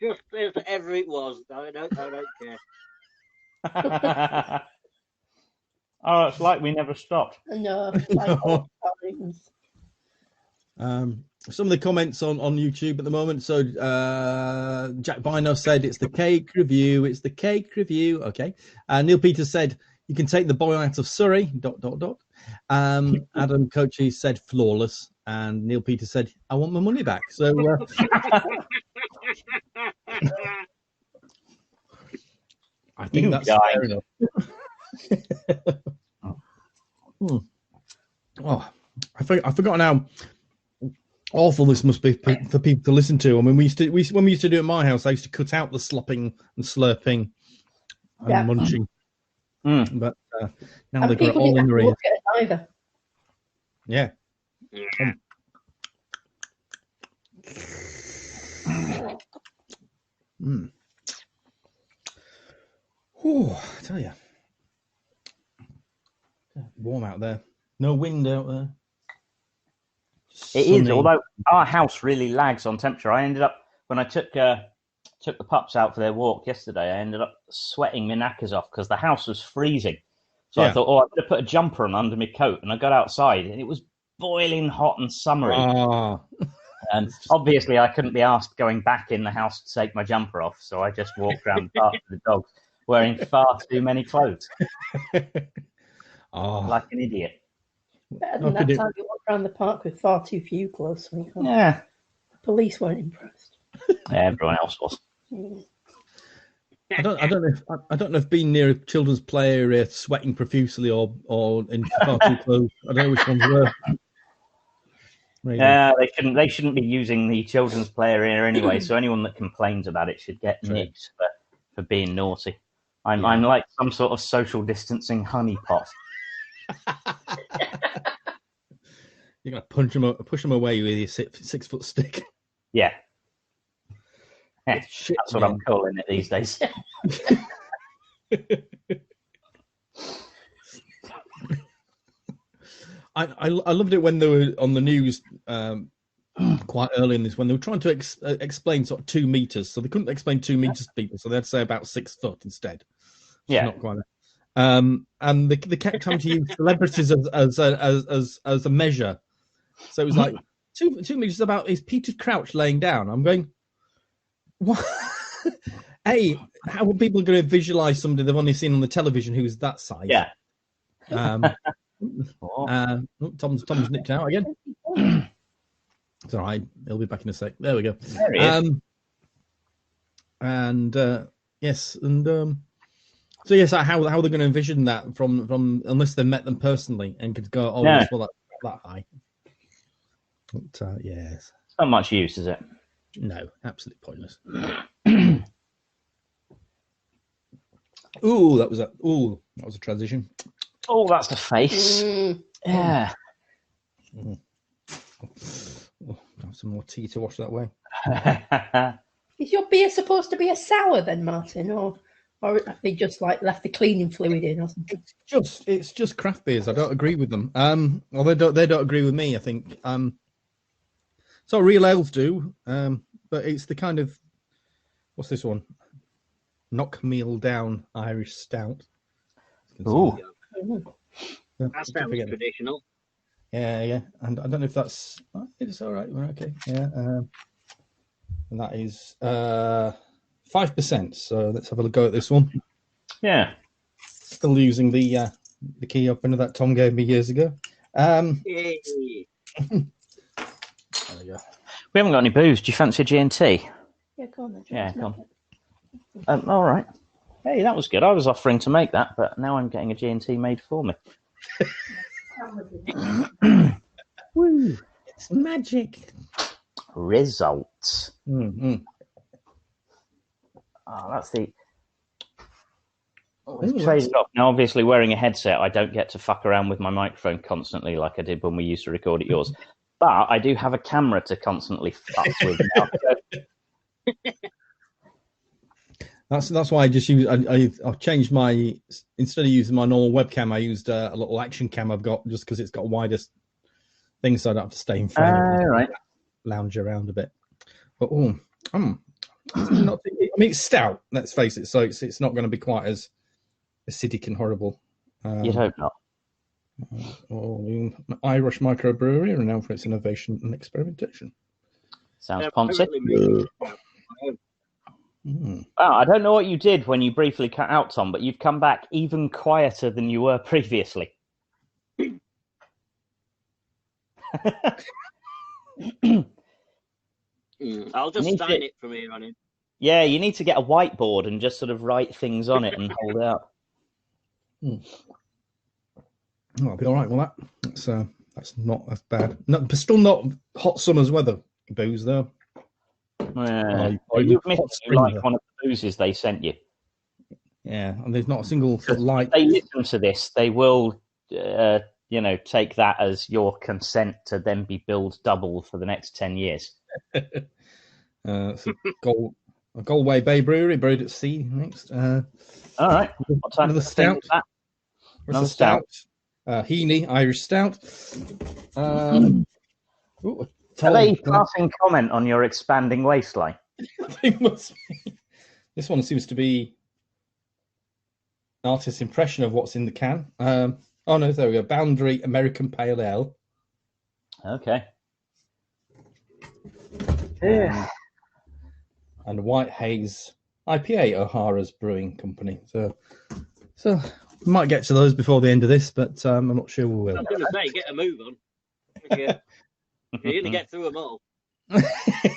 Just as ever it was. I don't care. Oh, it's like we never stopped. No, like old times. Some of the comments on YouTube at the moment. So Jack Bino said it's the cake review. It's the cake review. Okay. Neil Peters said you can take the boy out of Surrey. ... Adam Coachy said flawless, and Neil Peters said I want my money back. So I think that's fair enough. Oh, I forgot how awful this must be for people to listen to. I mean, when we used to do it at my house, I used to cut out the slopping and slurping and munching. But now And they've got it people all in didn't their have to ears. look at it either. Yeah. Oh, I tell you, warm out there. No wind out there. It is, Sunny. although our house really lags on temperature. I ended up, when I took the pups out for their walk yesterday, I ended up sweating my knackers off because the house was freezing. So I thought, I better put a jumper on under my coat. And I got outside and it was boiling hot and summery. And obviously I couldn't be asked going back in the house to take my jumper off. So I just walked around the park with the dogs wearing far too many clothes. Like an idiot. Better than that time you walked around the park with far too few clothes. Yeah. Police weren't impressed. Yeah, everyone else was. I don't know if being near a children's play area, sweating profusely, or in far too close. I don't know which one's worse. Yeah, they shouldn't be using the children's play area anyway. So anyone that complains about it should get nicked for being naughty. I'm like some sort of social distancing honeypot. You're gonna push them away with your 6 foot stick. Yeah. That's what I'm calling it these days. I loved it when they were on the news. I quite early in this when they were trying to explain sort of 2 meters, so they couldn't explain 2 meters to people, so they had to say about 6 foot instead. Yeah. Not quite. And they kept trying to use celebrities as a measure. So it was like 2 meters about is Peter Crouch laying down. I'm going, what? A, how are people going to visualize somebody they've only seen on the television who's that size? Yeah. Tom's nipped out again. It's all right. He'll be back in a sec. There we go. There he is. Yes, and so yes, how they're going to envision that from unless they met them personally and could go, oh, No. yes, well, that high. But yes, Not much use, is it? no, absolutely pointless. That was a transition. Oh, that's the face. Yeah. Have some more tea to wash that way. Is your beer supposed to be a sour then, Martin, or have they just like left the cleaning fluid in or something? It's just craft beers. I don't agree with them. Well, they don't agree with me. I think. So real ales do, but it's the kind of what's this one? Knock meal down Irish stout. Ooh. That sounds traditional. Yeah, and I don't know if that's. It's all right. We're okay. Yeah, and that is 5%. So let's have a go at this one. Yeah. Still using the key opener that Tom gave me years ago. Yay. There we go. We haven't got any booze. Do you fancy a G&T? Yeah, go on then. Yeah, come on. All right. Hey, that was good. I was offering to make that, but now I'm getting a G&T made for me. Woo! It's magic. Results. Mm-hmm. Oh, that's the. Let's trade it off. Now, obviously, wearing a headset, I don't get to fuck around with my microphone constantly like I did when we used to record at yours. But I do have a camera to constantly fuck with now. That's why I just use. I've changed my instead of using my normal webcam, I used a little action cam I've got just because it's got widest things, so I don't have to stay in frame. Right. Lounge around a bit. But not, I mean, it's stout. Let's face it. So it's not going to be quite as acidic and horrible. You'd hope not. Irish microbrewery are renowned for its innovation and experimentation. Sounds Yeah, poncy. totally Mm. Wow, I don't know what you did when you briefly cut out, Tom, but you've come back even quieter than you were previously. I'll just Need sign it. it from here on in. Yeah, you need to get a whiteboard and just sort of write things on it and hold it up. That'll be all right. Well, that's not as bad. No, but still not hot summer's weather booze though. You've missed like one of the boozes they sent you. Yeah, and there's not a single sort of light. If they listen to this, they will, take that as your consent to then be billed double for the next 10 years. It's a Galway Bay Brewery, brewed at sea. Next, all right. What time another is that? stout. Another stout. Heaney Irish stout. Are they passing comment on your expanding waistline? This one seems to be an artist's impression of what's in the can. Oh no, there we go. Boundary American Pale Ale. Okay. And White Haze IPA, O'Hara's Brewing Company. So we might get to those before the end of this, but I'm not sure we will. I was going to say, get a move on. Yeah. You're going to get through them all.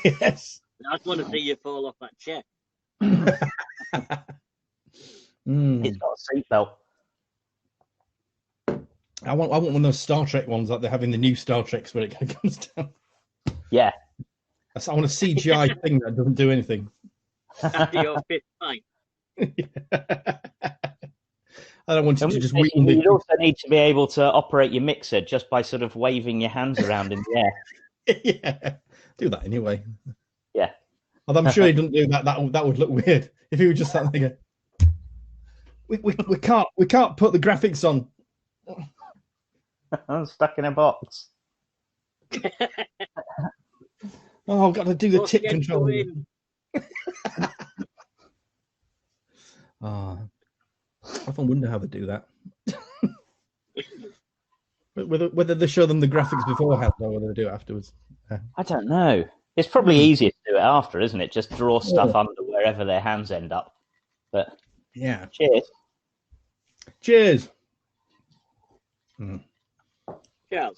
Yes. I just want to see you fall off that chair. It's got a seatbelt. I want one of those Star Trek ones like they have in the new Star Treks where it comes down. Yeah. I want a CGI thing that doesn't do anything. After your fifth pint. I don't want you to just wing You'd also need to be able to operate your mixer just by sort of waving your hands around in the air. Yeah, do that anyway. Yeah. Although I'm sure he doesn't do that. That would look weird if he was just sat there. We can't put the graphics on. I'm stuck in a box. Oh, I've got to do the tip Yes, control. go in. Oh, I often wonder how they do that. whether they show them the graphics beforehand or whether they do it afterwards. I don't know. It's probably easier to do it after, isn't it? Just draw stuff under wherever their hands end up. But Yeah. cheers. Cheers. Cheers.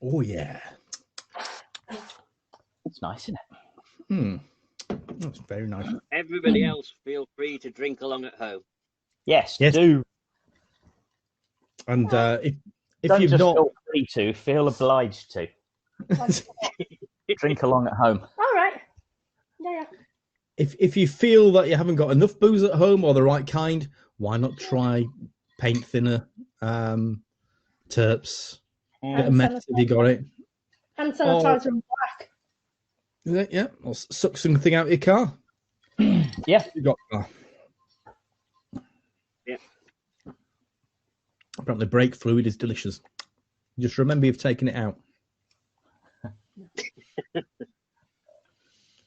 Oh yeah. It's nice, isn't it? That's very nice. Everybody else, feel free to drink along at home. Yes, Yes. do. And if Don't you've just not, feel free to, feel obliged to. Drink along at home. All right. Yeah. if you feel that you haven't got enough booze at home or the right kind, why not try paint thinner, terps, bit of meth if you got it. Hand sanitizer and black. Yeah, or suck something out of your car. Yeah. You got that. Yeah. Apparently, brake fluid is delicious. Just remember you've taken it out.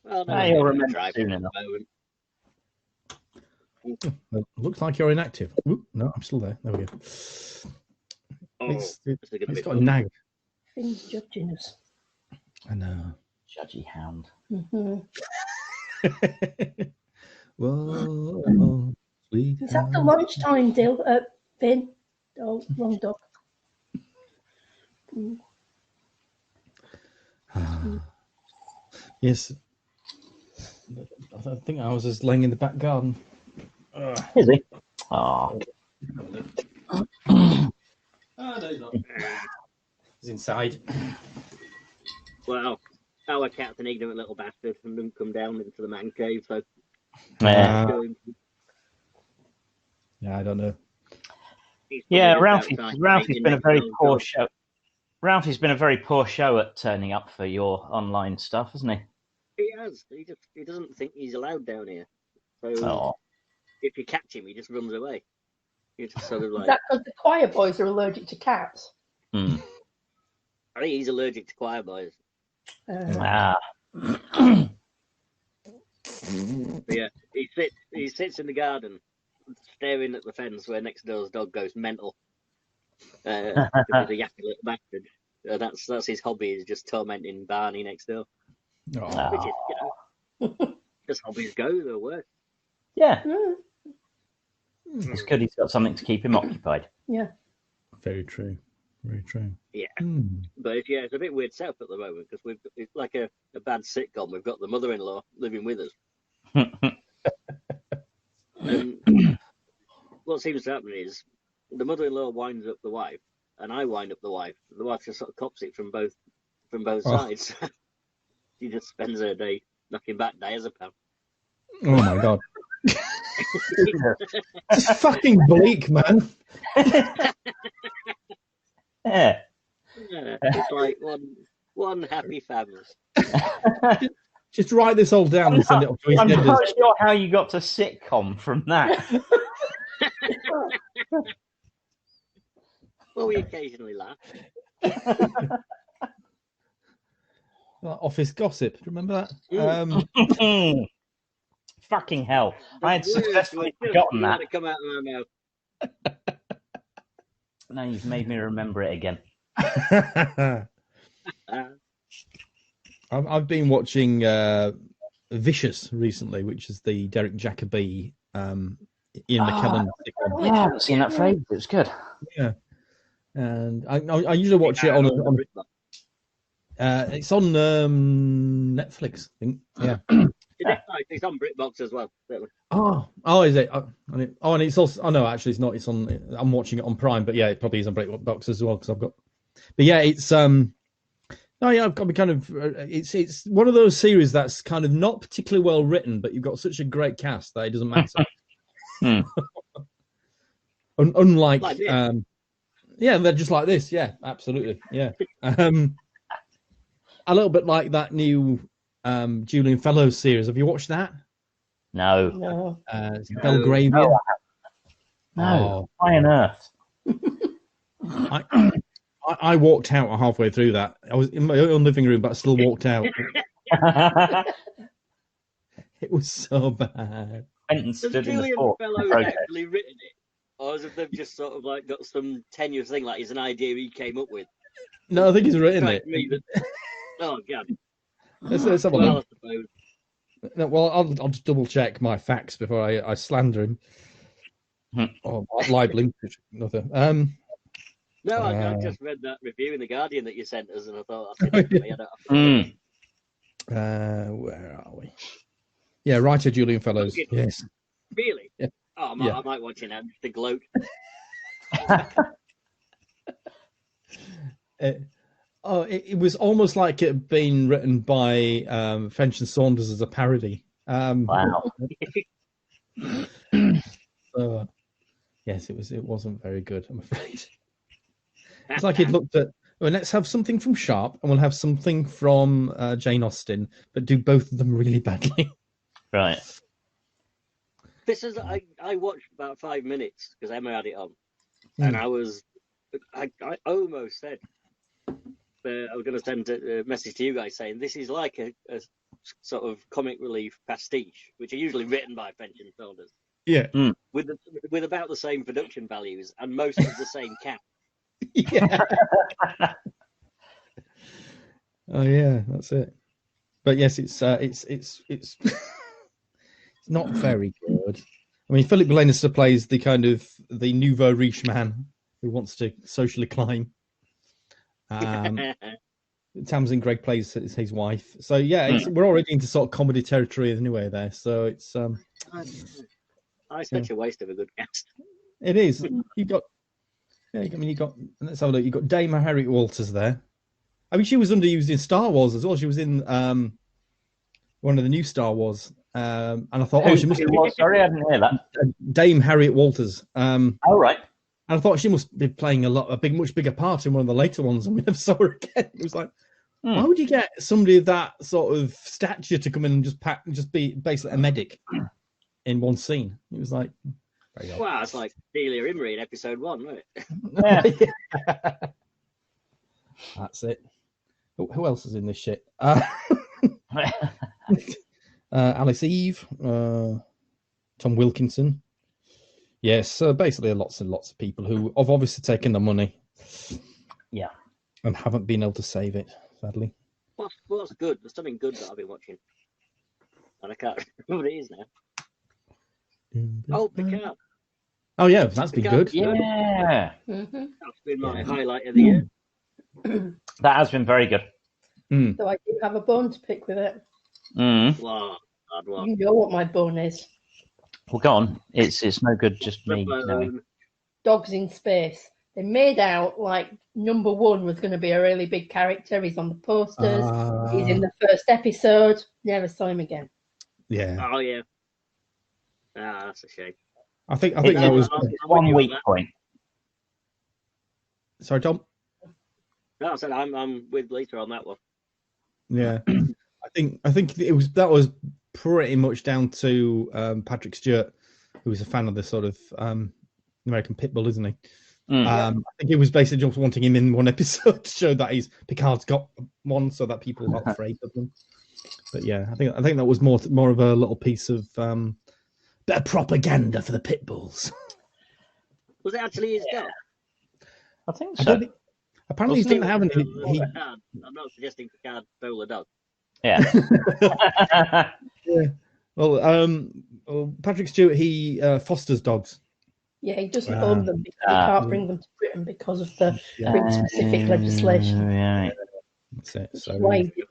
Well, no, You'll I'm remember driving soon at the enough. moment. Well, looks like you're inactive. Oop, no, I'm still there. There we go. Oh, It's this is gonna be got a fun. nag. Things judging us. I know. Judgy hound. Mm-hmm. Whoa, sweet. It's after lunchtime, Finn. Oh, wrong dog. Yes. I think I was just laying in the back garden. Is he? Oh. Oh, no, he's not. He's inside. Well, our cat's an ignorant little bastard and didn't come down into the man cave, so Yeah. Yeah, I don't know. he's Yeah, probably Ralphie's outside been a making very his own poor dog. show. Ralphie's been a very poor show at turning up for your online stuff, hasn't he? He has. He doesn't think he's allowed down here. So Oh. if you catch him, he just runs away. It's sort of Is like that because the choir boys are allergic to cats? Hmm. I think he's allergic to choir boys. Ah. But yeah, he sits in the garden, staring at the fence where next door's dog goes mental. Because he's a yappy little bastard. That's his hobby, is just tormenting Barney next door. Oh. Which is, you know, just hobbies go, they'll work. Yeah. Mm, It's good he's got something to keep him occupied. yeah. Very true. Very true. Yeah. Hmm. But yeah, it's a bit weird setup at the moment because it's like a bad sitcom. We've got the mother-in-law living with us. And what seems to happen is the mother-in-law winds up the wife, and I wind up the wife. The wife just sort of cops it from both sides. She just spends her day knocking back diazepam. Oh my god. It's fucking bleak, man. Yeah. Yeah, it's like one happy family. Just write this all down and send it off to I'm EastEnders. not sure how you got to sitcom from that. Well, we occasionally laugh. Office Gossip. Do you remember that? Fucking hell. I had The words successfully were just forgotten about that. to come out of my mouth. Now you've made me remember it again. I've been watching Vicious recently, which is the Derek Jacobi Ian McKellen sitcom. Yeah, I haven't seen that for ages. It was good. Yeah, and I usually watch it on it's on Netflix, I think. Yeah. It's on BritBox as well. Oh, is it? And it's also. Oh no, actually, it's not. It's on. I'm watching it on Prime, but yeah, it probably is on BritBox as well because I've got. But yeah, it's No, yeah, I've got to be kind of. It's one of those series that's kind of not particularly well written, but you've got such a great cast that it doesn't matter. Unlike, Like this. yeah, they're just like this. Yeah, absolutely. Yeah, a little bit like that new Julian Fellows series. Have you watched that? No. No. Belgravia. No. Why on earth? I walked out halfway through that. I was in my own living room, but I still walked out. It was so bad. Benton Has stood in the Julian fort. Fellows protest. actually written it? Or has they've just sort of like got some tenuous thing, like it's an idea he came up with? No, I think he's written Strikes it. me that- Oh, God. Let's have a Well, look. I suppose. No, well, I'll just double check my facts before I slander him. Or libeling, nothing. No, I just read that review in The Guardian that you sent us, and I thought, that's it for me. I don't have to Where are we? Yeah, writer Julian Fellows. Okay. Yes. Really? Yeah. Oh, Yeah. I might watch it now, just to gloat. It was almost like it had been written by French and Saunders as a parody. Wow. Yes, it wasn't very good, I'm afraid. It's like he'd looked at, well, let's have something from Sharp and we'll have something from Jane Austen, but do both of them really badly. Right. This is I watched about 5 minutes because Emma had it on, and I almost said I was going to send a message to you guys saying this is like a sort of comic relief pastiche, which are usually written by French and Saunders, Yeah. with about the same production values and most of the same cast. Yeah. Oh yeah, that's it. But yes, it's it's not very good. I mean, Philip Lannister plays the kind of the nouveau riche man who wants to socially climb. Tamsin Gregg plays his wife. So yeah, we're already into sort of comedy territory anyway there. So it's such a waste of a good cast. It is. You got let's have a look. You got Dame Harriet Walters there. I mean, she was underused in Star Wars as well. She was in one of the new Star Wars, and I thought, she must be. Sorry, I didn't hear that. Dame Harriet Walters. Oh, right. And I thought she must be playing much bigger part in one of the later ones, and we never saw her again. It was like, why would you get somebody of that sort of stature to come in and just be basically a medic in one scene? It was like, well, it's like Delia Imrie in episode 1, wasn't it? Yeah. That's it. Who else is in this shit? Alice Eve, Tom Wilkinson. Yes, basically lots and lots of people who have obviously taken the money. Yeah. And haven't been able to save it, sadly. What's good? There's something good that I've been watching. And I can't remember what it is now. Oh, Picard. Oh, yeah, that's been good. Yeah. Mm-hmm. That's been my highlight of the year. That has been very good. So I do have a bone to pick with it. Wow. Hard one. You know what my bone is. Well, go on. It's no good just me knowing. Dogs in Space. They made out like number 1 was going to be a really big character. He's on the posters. He's in the first episode. Never saw him again. Yeah. Oh, yeah. Ah, that's a shame. I think that was It's 1 weak point. Sorry, Tom. No, I said I'm with Lisa on that one. Yeah, I think that was pretty much down to Patrick Stewart, who was a fan of the sort of American Pitbull, isn't he? I think it was basically just wanting him in one episode to show that Picard's got one, so that people are not afraid of them. But yeah, I think that was more of a little piece of bit of propaganda for the Pitbulls. Was it actually his dog? I think so. Apparently, he didn't have any. I'm not suggesting Picard stole a dog. Yeah. Yeah. Well, Patrick Stewart, he fosters dogs. Yeah, he doesn't own them because he can't bring them to Britain because of the specific legislation. Yeah. That's it. Which So, is why he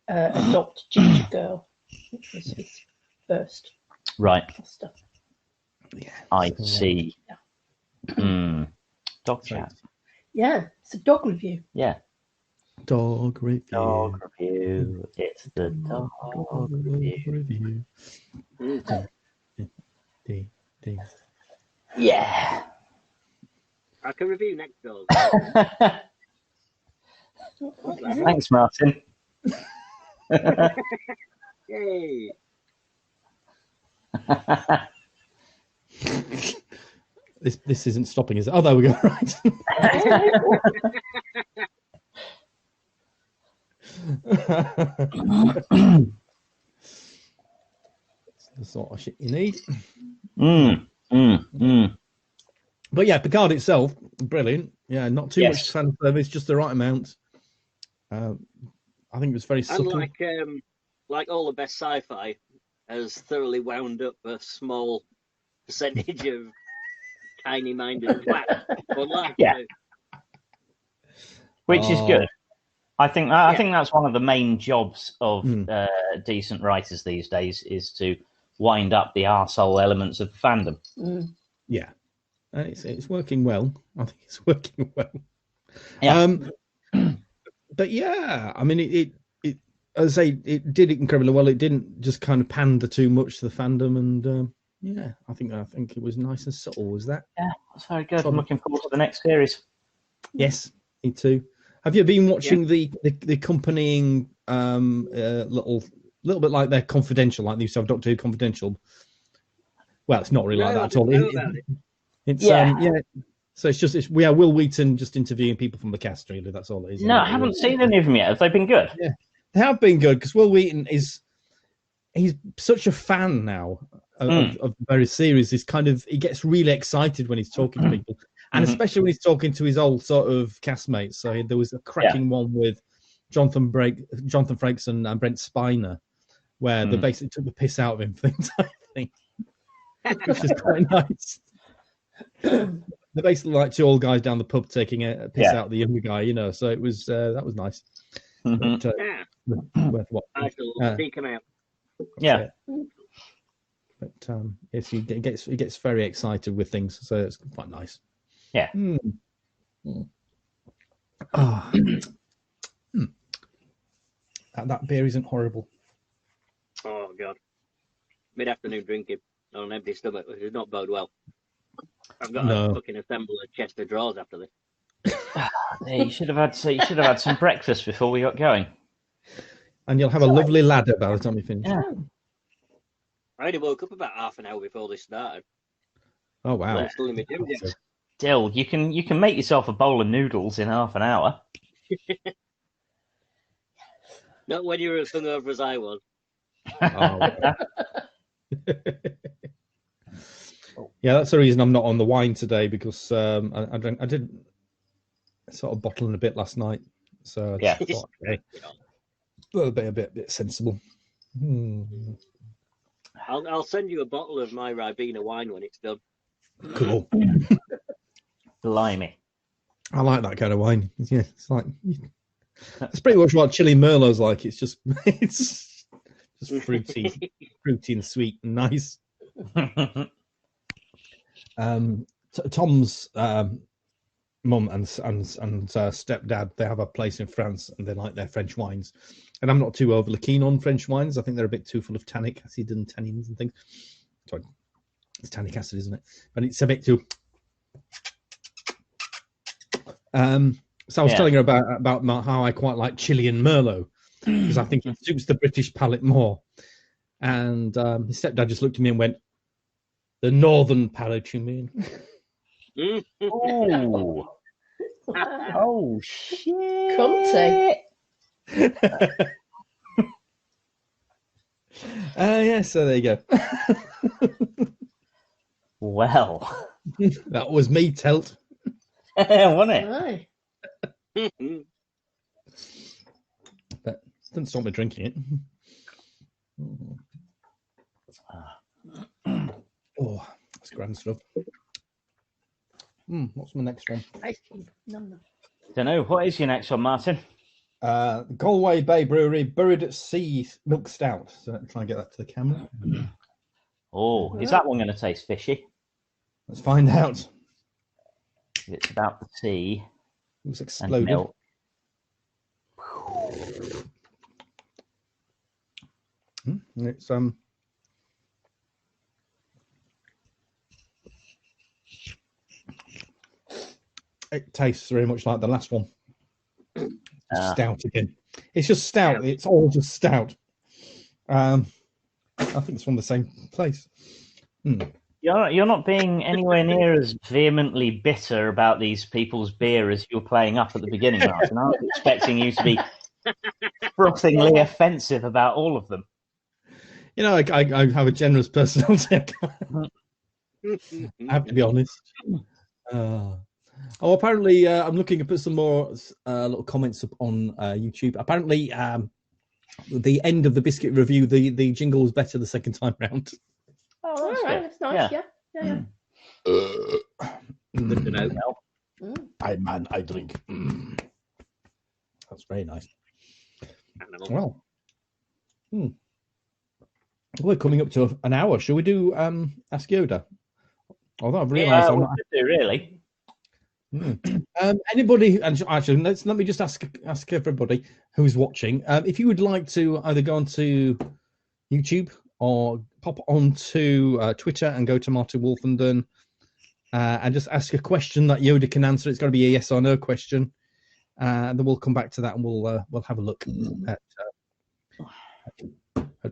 adopt Ginger Girl, which was his first Right. foster. yeah. I see. Yeah. Dog chat. Yeah, it's a dog review. Yeah. Dog review. Dog review. It's the dog review. D. Yeah. I can review next dog. Thanks, Martin. Yay! This isn't stopping, is it? Oh, there we go. Right. The sort of shit you need. But yeah, Picard itself, brilliant. Yeah, not too much fan service, just the right amount. I think it was very subtle. And like all the best sci-fi, has thoroughly wound up a small percentage of tiny-minded twats. Which is good. I think that's one of the main jobs of decent writers these days, is to wind up the arsehole elements of the fandom. Yeah, and it's working well. I think it's working well. Yeah. But yeah, I mean, it as I say, it did incredibly well. It didn't just kind of pander too much to the fandom, and yeah, I think it was nice and subtle. Was that? Yeah, that's very good. I'm looking forward to the next series. Yes, me too. Have you been watching the accompanying little bit like they're confidential, like they used to have Doctor Who Confidential? Well, it's not really like that at all. It's So it's Will Wheaton just interviewing people from the cast. Really, that's all it is. No, I haven't seen any of them yet. Have they been good? Yeah, they have been good because Will Wheaton he's such a fan now of various series. He gets really excited when he's talking to people. And especially when he's talking to his old sort of castmates. So there was a cracking one with Jonathan Frakes and Brent Spiner, where they basically took the piss out of him for the entire thing, which is quite nice. They're basically like two old guys down the pub taking a piss out of the younger guy, you know. So it was that was nice. But, I shall seek him out. Yeah. But yes, he gets very excited with things, so it's quite nice. Yeah. That beer isn't horrible. Oh God! Mid-afternoon drinking on an empty stomach, which does not bode well. I've got to fucking assemble a chest of drawers after this. You should have had some breakfast before we got going. And you'll have a lovely ladder by the time you finish. Yeah. I only woke up about half an hour before this started. Oh wow! I'm still in my gym. Still, you can make yourself a bowl of noodles in half an hour. Not when you're as hungover as I was. Yeah, that's the reason I'm not on the wine today, because I did sort of bottling a bit last night, so I thought, okay, a bit sensible. I'll send you a bottle of my Ribena wine when it's done. Cool. Blimey. I like that kind of wine. Yeah, it's like it's pretty much what chili Merlot's like. It's just fruity and sweet and nice. Tom's mum and stepdad, they have a place in France, and they like their French wines. And I'm not too overly keen on French wines. I think they're a bit too full of tannic acid and tannins and things. Sorry, it's tannic acid, isn't it? And it's a bit too. So I was telling her about how I quite like Chilean Merlot, because I think it suits the British palate more. And his stepdad just looked at me and went, "The northern palate, you mean?" Oh, oh shit! Cunty. Yeah, so there you go. Well, that was me, Telt. Wasn't it? Aye. But didn't stop me drinking it. Oh, that's grand stuff. What's my next one? Ice cream. No. Don't know. What is your next one, Martin? Galway Bay Brewery Buried at Sea Milk Stout. So try and get that to the camera. Oh, is that one going to taste fishy? Let's find out. It's about the sea. It was exploded. Milk. It's it tastes very much like the last one. Stout again. It's just stout. It's all just stout. I think it's from the same place. You're not being anywhere near as vehemently bitter about these people's beer as you were playing up at the beginning, Martin. I was expecting you to be frothingly offensive about all of them. You know, I have a generous personality. I have to be honest. Apparently, I'm looking to put some more little comments up on YouTube. Apparently, the end of the Biscuit review, the jingle was better the second time round. Oh, all right, that's nice. Yeah. Good to know. I drink. That's very nice. Well, we're coming up to an hour. Shall we do Ask Yoda? Although I've realised I'm not. Really. Anybody, and actually, let me just ask everybody who's watching, if you would like to either go onto YouTube or pop onto Twitter and go to Martin Wolfenden and just ask a question that Yoda can answer. It's got to be a yes or no question, and then we'll come back to that and we'll have a look at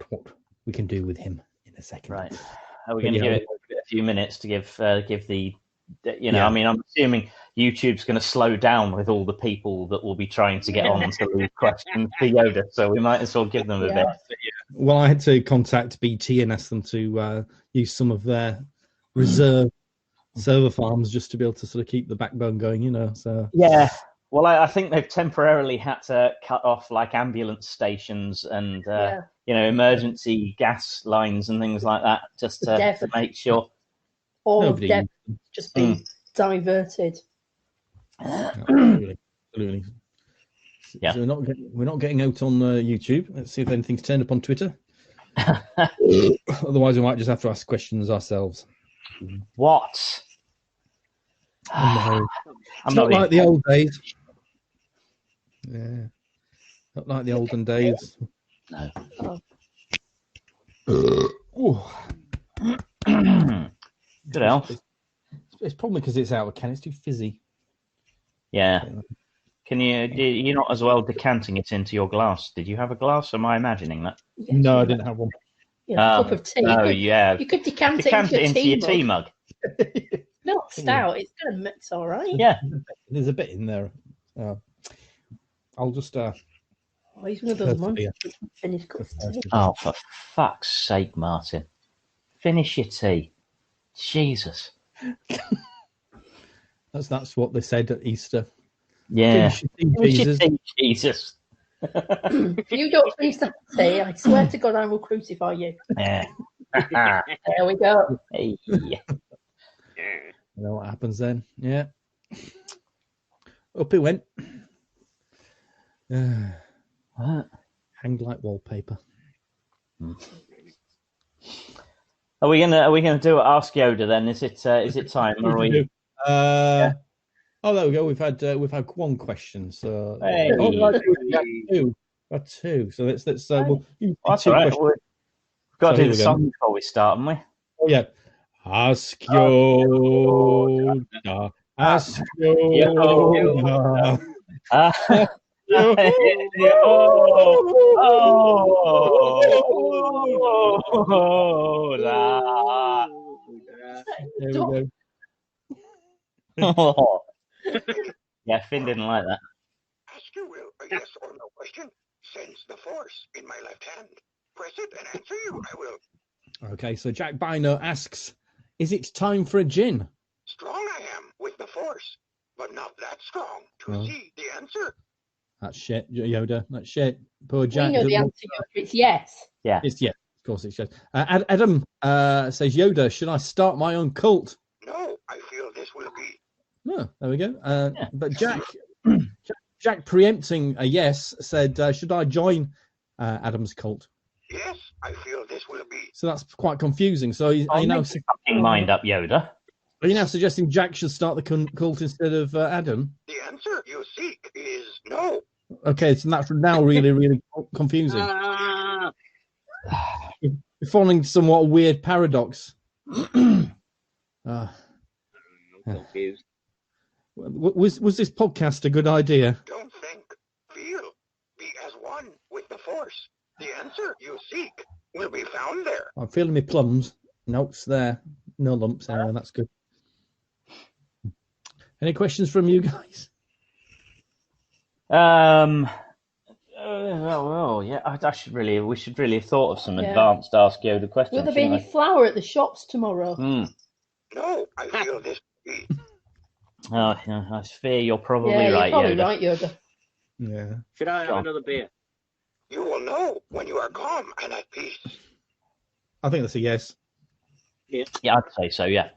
what we can do with him in a second. Right. Are we going to give it a few minutes to give the, I mean, I'm assuming YouTube's going to slow down with all the people that will be trying to get on to leave questions for Yoda, so we might as well give them a bit. Well, I had to contact BT and ask them to use some of their reserve server farms just to be able to sort of keep the backbone going, So yeah. Well, I think they've temporarily had to cut off like ambulance stations and emergency gas lines and things like that just to make sure all of them just being diverted. Absolutely. Yeah. So we're not getting out on YouTube. Let's see if anything's turned up on Twitter. Otherwise, we might just have to ask questions ourselves. What? I'm not like the old days. Yeah, not like the olden days. No. Good elf. It's probably because it's out of can. It's too fizzy. Yeah. You're not as well decanting it into your glass. Did you have a glass? Am I imagining that? Yes, no, I didn't have one. A cup of tea. Oh, yeah. You could decant it into your tea mug. Not stout. It's all right. Yeah. There's a bit in there. I'll just. He's one of those monsters. Finish cup of tea. Oh, for fuck's sake, Martin! Finish your tea. Jesus. That's what they said at Easter. Yeah. Finish your tea, Jesus. If you don't finish that tea, I swear to God, I will crucify you. Yeah. There we go. Hey. You know what happens then? Yeah. Up it went. Hanged like wallpaper. Are we gonna do Ask Yoda then? Is it time? Or are we? Oh, there we go. We've had one question. So hey. two. So let's that's all right. We've got to do the song before we start, haven't we? Oh yeah. Ask Yoda. Ask Yoda. There we go. Oh. Yeah, Finn didn't like that. Ask you will a yes or no question. Sense the force in my left hand. Press it and answer you. I will. Okay, so Jack Bino asks, is it time for a gin? Strong I am with the force, but not that strong to see the answer. That's shit, Yoda. That's shit. Poor Jack. We know the answer. It's yes. Yeah. It's yes. Of course it's yes. Adam says, Yoda, should I start my own cult? No, I feel this will be. No, there we go. But Jack preempting a yes said, should I join Adam's cult? Yes, I feel this will be. So that's quite confusing. So are you now fucking mind up, Yoda? Are you now suggesting Jack should start the cult instead of Adam? The answer you seek is no. Okay, so that's now really, really confusing. You're following somewhat weird paradox. I'm confused. Was this podcast a good idea? Don't think, feel, be as one with the force. The answer you seek will be found there. I'm feeling my plums. Notes there. No lumps anyway, that's good. Any questions from you guys? Well, yeah. We should really have thought of some Yeah. advanced Ask Yoda questions. Will there be any flour at the shops tomorrow? No, I feel this. Oh, yeah, I fear you're probably yeah, right, you're probably Yoda. right, Yoda. Yeah. Should I have Sure. another beer? You will know when you are calm and at peace. I think that's a yes. Yeah, I'd say so. Yeah.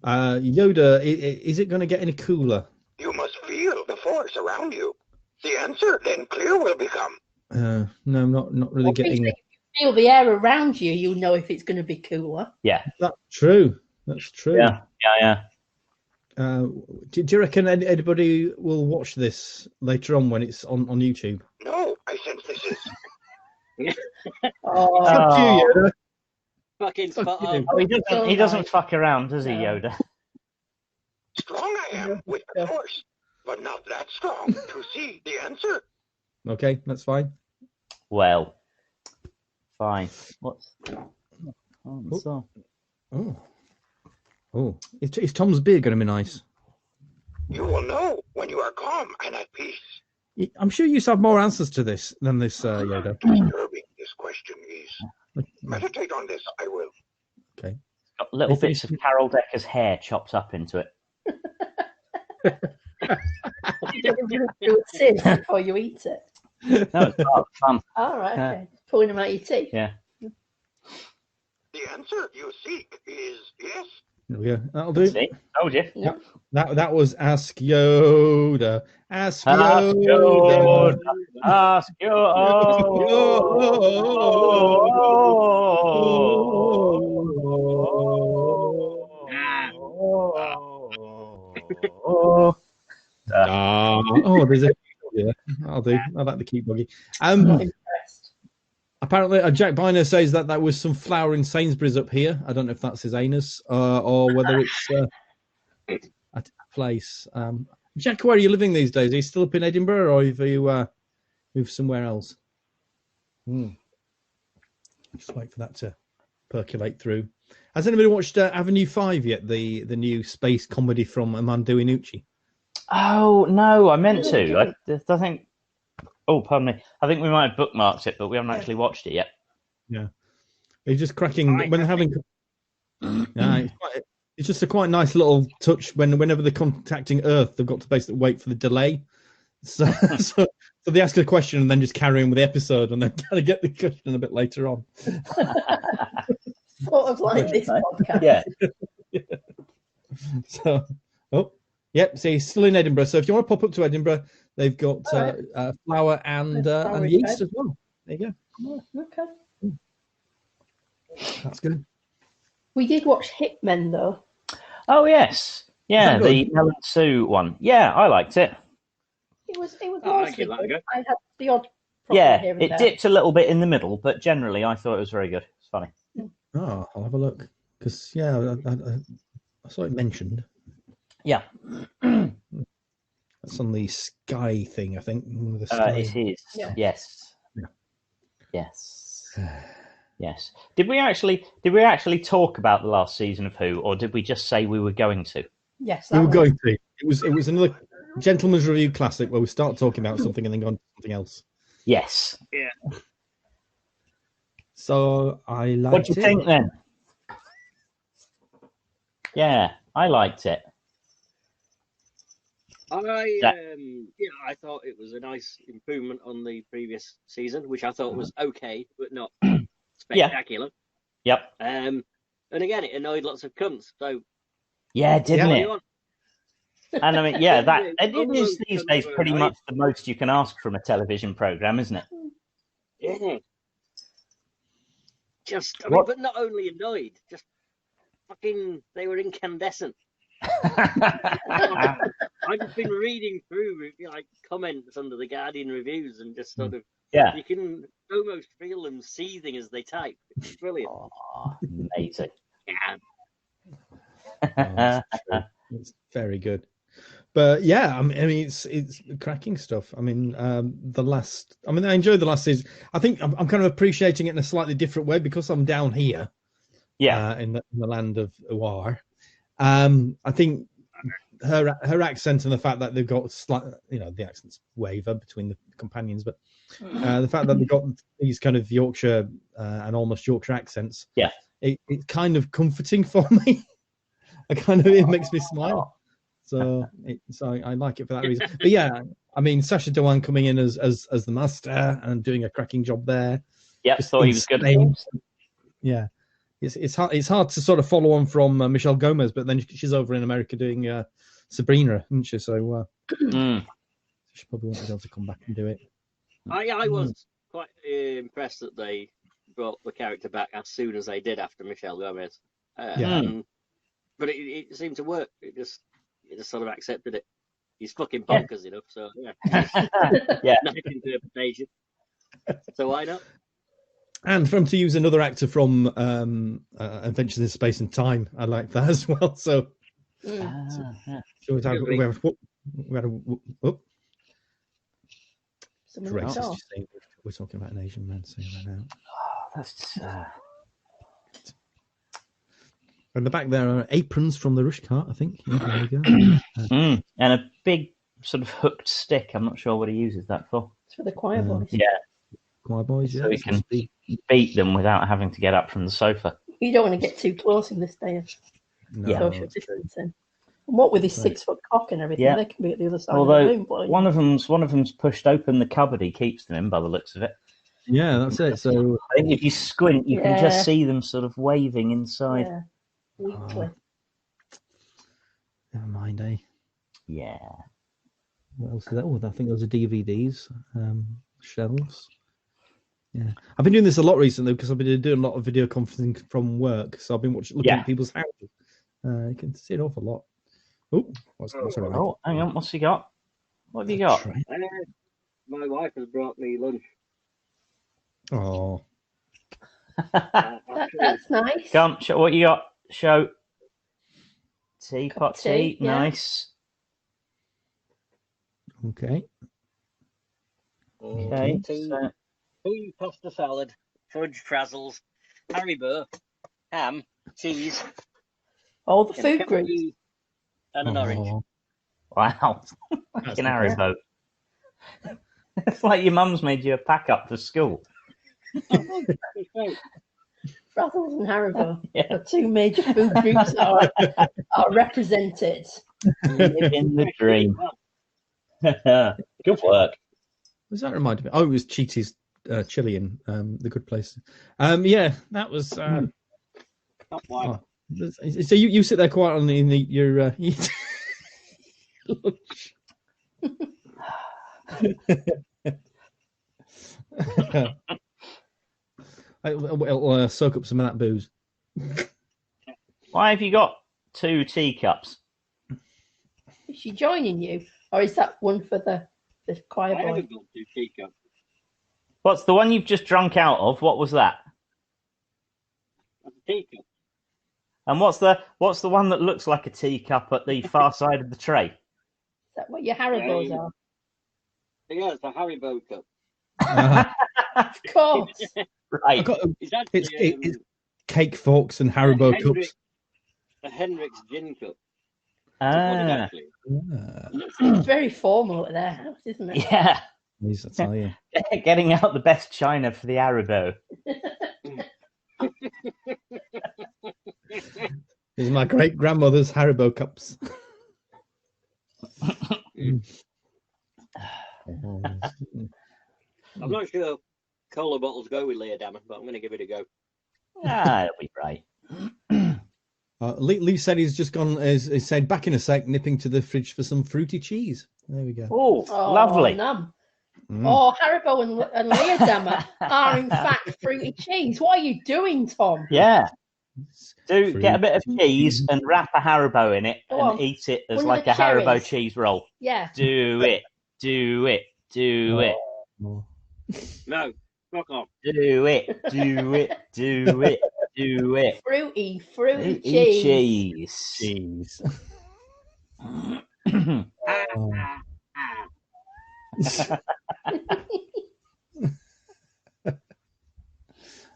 Yoda, is it going to get any cooler? You must feel the force around you. The answer then clear will become. No, not really Well, getting. if you feel the air around you, you'll know if it's going to be cooler. Yeah. That's true. That's true. Yeah. Do you reckon anybody will watch this later on when it's on YouTube? No, I sense this is. Oh, Fuck you, Yoda. Fucking Fuck spot you. on. Oh, he So doesn't nice. fuck around, does he, No. Yoda? Strong I am with the force, but not that strong to see the answer. Okay, that's fine. Well, fine. What's? So. Oh, is Tom's beer going to be nice? You will know when you are calm and at peace. I'm sure you have more answers to this than this, Yoda. Disturbing this question is. Meditate on this, I will. Okay. Got little I think- bits of Carol Decker's hair chopped up into it. you're going to do a sip before you eat it. No, it's part of the fun. All right, okay. Pulling them out your teeth. Yeah. The answer you seek is yes. There we go. That'll do. See? Told you. Yep. That was Ask Yoda. Ask Ask Yoda. Yoda. Ask Yoda. Oh, there's a. Yeah, I'll do. I like the cute buggy. I'm not impressed. Apparently, Jack Biner says that was some flour in Sainsbury's up here. I don't know if that's his anus or whether it's at a place. Jack, where are you living these days? Are you still up in Edinburgh, or have you moved somewhere else? Just wait for that to percolate through. Has anybody watched Avenue 5 yet? The new space comedy from Armando Iannucci. Oh no, I meant to. I think. Oh, pardon me. I think we might have bookmarked it, but we haven't actually watched it yet. Yeah, it's just cracking when they're having. Yeah, it's just a quite nice little touch whenever they're contacting Earth, they've got to basically wait for the delay. So they ask a question and then just carry on with the episode, and then kind of get the question a bit later on. Sort of like this podcast. Yeah. So, yep. So he's still in Edinburgh. So if you want to pop up to Edinburgh, they've got flour and yeast as well. There you Oh, okay. go. That's good. We did watch Hitmen though. Oh yes. Yeah, Is that the Ellen Sue one. Yeah, I liked it. It was I mostly give that a good. go. I had the odd problem Yeah, here and it there. dipped a little bit in the middle, but generally I thought it was very good. It's funny. Oh, I'll have a look because I saw it mentioned. Yeah, That's on the Sky thing, I think. The Sky. it is. Yeah. Yes. Yeah. Yes. Yes. Did we actually talk about the last season of Who, or did we just say we were going to? Yes, We that were one. going to. It was another gentleman's review classic where we start talking about something and then go on to something else. Yes. So I liked What do you think then? Yeah, I liked it. I thought it was a nice improvement on the previous season, which I thought was okay, but not spectacular. Yep. And again, it annoyed lots of cunts. So Yeah, didn't what do it? you want? And I mean, yeah, that it All is those these cunts days were pretty annoyed. much the most you can ask from a television program, isn't it? Yeah. Just, What? but not only annoyed, just fucking, they were incandescent. I've just been reading through like comments under the Guardian reviews and just sort of, Yeah. you can almost feel them seething as they type. It's brilliant. Oh, amazing. Yeah. Oh, it's true. It's very good. But yeah, I mean, it's cracking stuff. I mean, I enjoyed the last season. I think I'm kind of appreciating it in a slightly different way because I'm down here, Yeah. in the land of Uar. I think her accent and the fact that they've got slight, the accents waver between the companions, but the fact that they've got these kind of Yorkshire and almost Yorkshire accents, it's kind of comforting for me. It makes me smile. So I like it for that reason. But yeah, I mean, Sacha Dhawan coming in as the master and doing a cracking job there. Yeah, thought he was good. Yeah, it's hard to sort of follow on from Michelle Gomez, but then she's over in America doing Sabrina, isn't she? So she probably won't be able to come back and do it. I was quite impressed that they brought the character back as soon as they did after Michelle Gomez. But it seemed to work. It just sort of accepted it. He's fucking bonkers enough, so yeah. Nice interpretation. So why not? And from to use another actor from Adventures in Space and Time, I like that as well. So, we had we're talking about an Asian man saying that out. That's. In the back there are aprons from the rush cart, I think. Yeah, there you go. And a big sort of hooked stick. I'm not sure what he uses that for. It's for the choir boys. Yeah. Choir boys, yeah. So he can beat them without having to get up from the sofa. You don't want to get too close in this day of social distancing. And what with his 6-foot cock and everything, they can be at the other side of the room. One of them's pushed open the cupboard he keeps them in by the looks of it. Yeah, that's it. So I think if you squint, you can just see them sort of waving inside. Yeah. Weekly. Never mind, eh? Yeah. What else is that? Oh, I think those are DVDs, shelves. Yeah, I've been doing this a lot recently because I've been doing a lot of video conferencing from work. So I've been looking at people's houses. You can see an awful lot. What's around? Oh, hang on, what's he got? What have you got? My wife has brought me lunch. Oh, that's nice. Come, show what you got. Show. Teapot tea, yeah. Nice. Okay. Tea, pasta salad, fudge, frazzles, Haribo, ham, cheese. All the food groups. And an orange. Wow. Fucking Haribo. It's like your mum's made you a pack up for school. Frazzles and Haribo, the two major food groups are represented. In the dream. Good work. Does that remind me? Oh, it was Cheaty's chili in The Good Place. Yeah, that was. So you sit there quietly in your lunch. I'll soak up some of that booze. Why have you got 2 teacups? Is she joining you, or is that one for the choir boy? I haven't got 2 teacups. What's the one you've just drunk out of? What was that? That's a teacup. And what's the one that looks like a teacup at the far side of the tray? Is that what your Haribos are? Yeah, it's a Haribo cup. Of course. Right. It's cake forks and Haribo cups. The Hendrix gin cup. It's very formal at their house, isn't it? Yeah. Please, I tell you. Getting out the best china for the Haribo. These are my great grandmother's Haribo cups. I'm not sure cola bottles go with Leerdammer, but I'm going to give it a go. It'll be right. Lee said he's just gone. He said back in a sec, nipping to the fridge for some fruity cheese. There we go. Oh, lovely. Num. Haribo and Leerdammer are in fact fruity cheese. What are you doing, Tom? Yeah. Get a bit of cheese and wrap a Haribo in it and eat it as like a Haribo cheese roll. Yeah. Do it. No, fuck off. Do it. Fruity Cheese.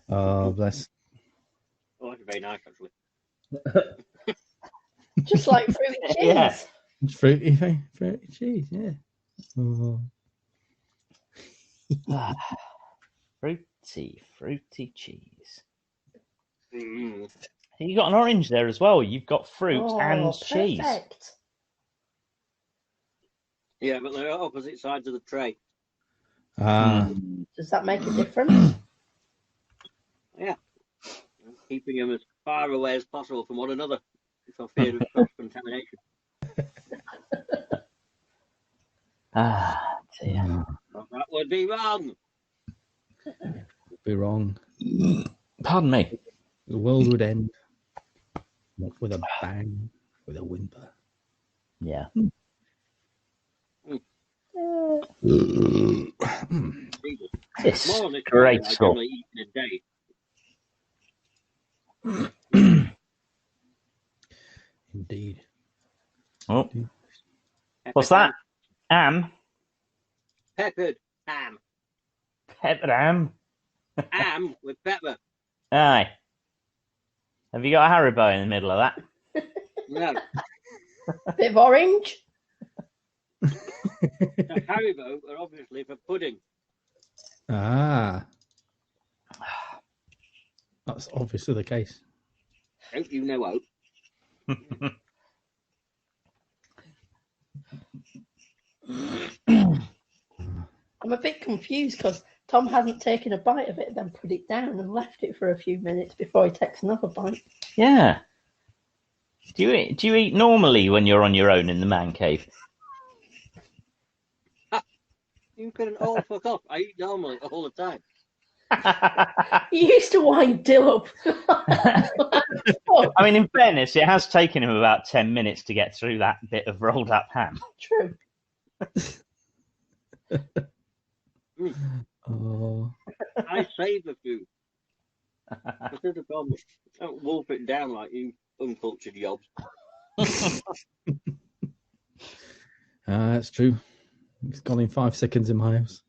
Oh, bless. Oh, that's very nice, actually. Just like fruity cheese. Yeah. It's fruity cheese, yeah. Oh. Fruity cheese. Mm. You got an orange there as well. You've got fruit and cheese. Perfect. Yeah, but they're opposite sides of the tray. Does that make a difference? Yeah. Keeping them as far away as possible from one another for fear of cross-contamination. Dear. Well, that would be wrong. Be wrong. Pardon me. The world would end. Not with a bang, with a whimper. Yeah. This More than great I school. generally eat in a day. Indeed. Oh, what's that? Ham? Peppered ham. Peppered ham? Ham with pepper. Aye. Have you got a Haribo in the middle of that? No. Bit of orange. The Haribo are obviously for pudding. Ah. That's obviously the case. Don't you know out? I'm a bit confused because Tom hasn't taken a bite of it, then put it down and left it for a few minutes before he takes another bite. Yeah. Do you eat normally when you're on your own in the man cave? You can all fuck off. I eat normally all the time. You used to wind Dill up. I mean, in fairness, it has taken him about 10 minutes to get through that bit of rolled up ham. True. Oh. I savour food. This is the problem. Don't wolf it down like you uncultured yobs. That's true. It's gone in 5 seconds in my house.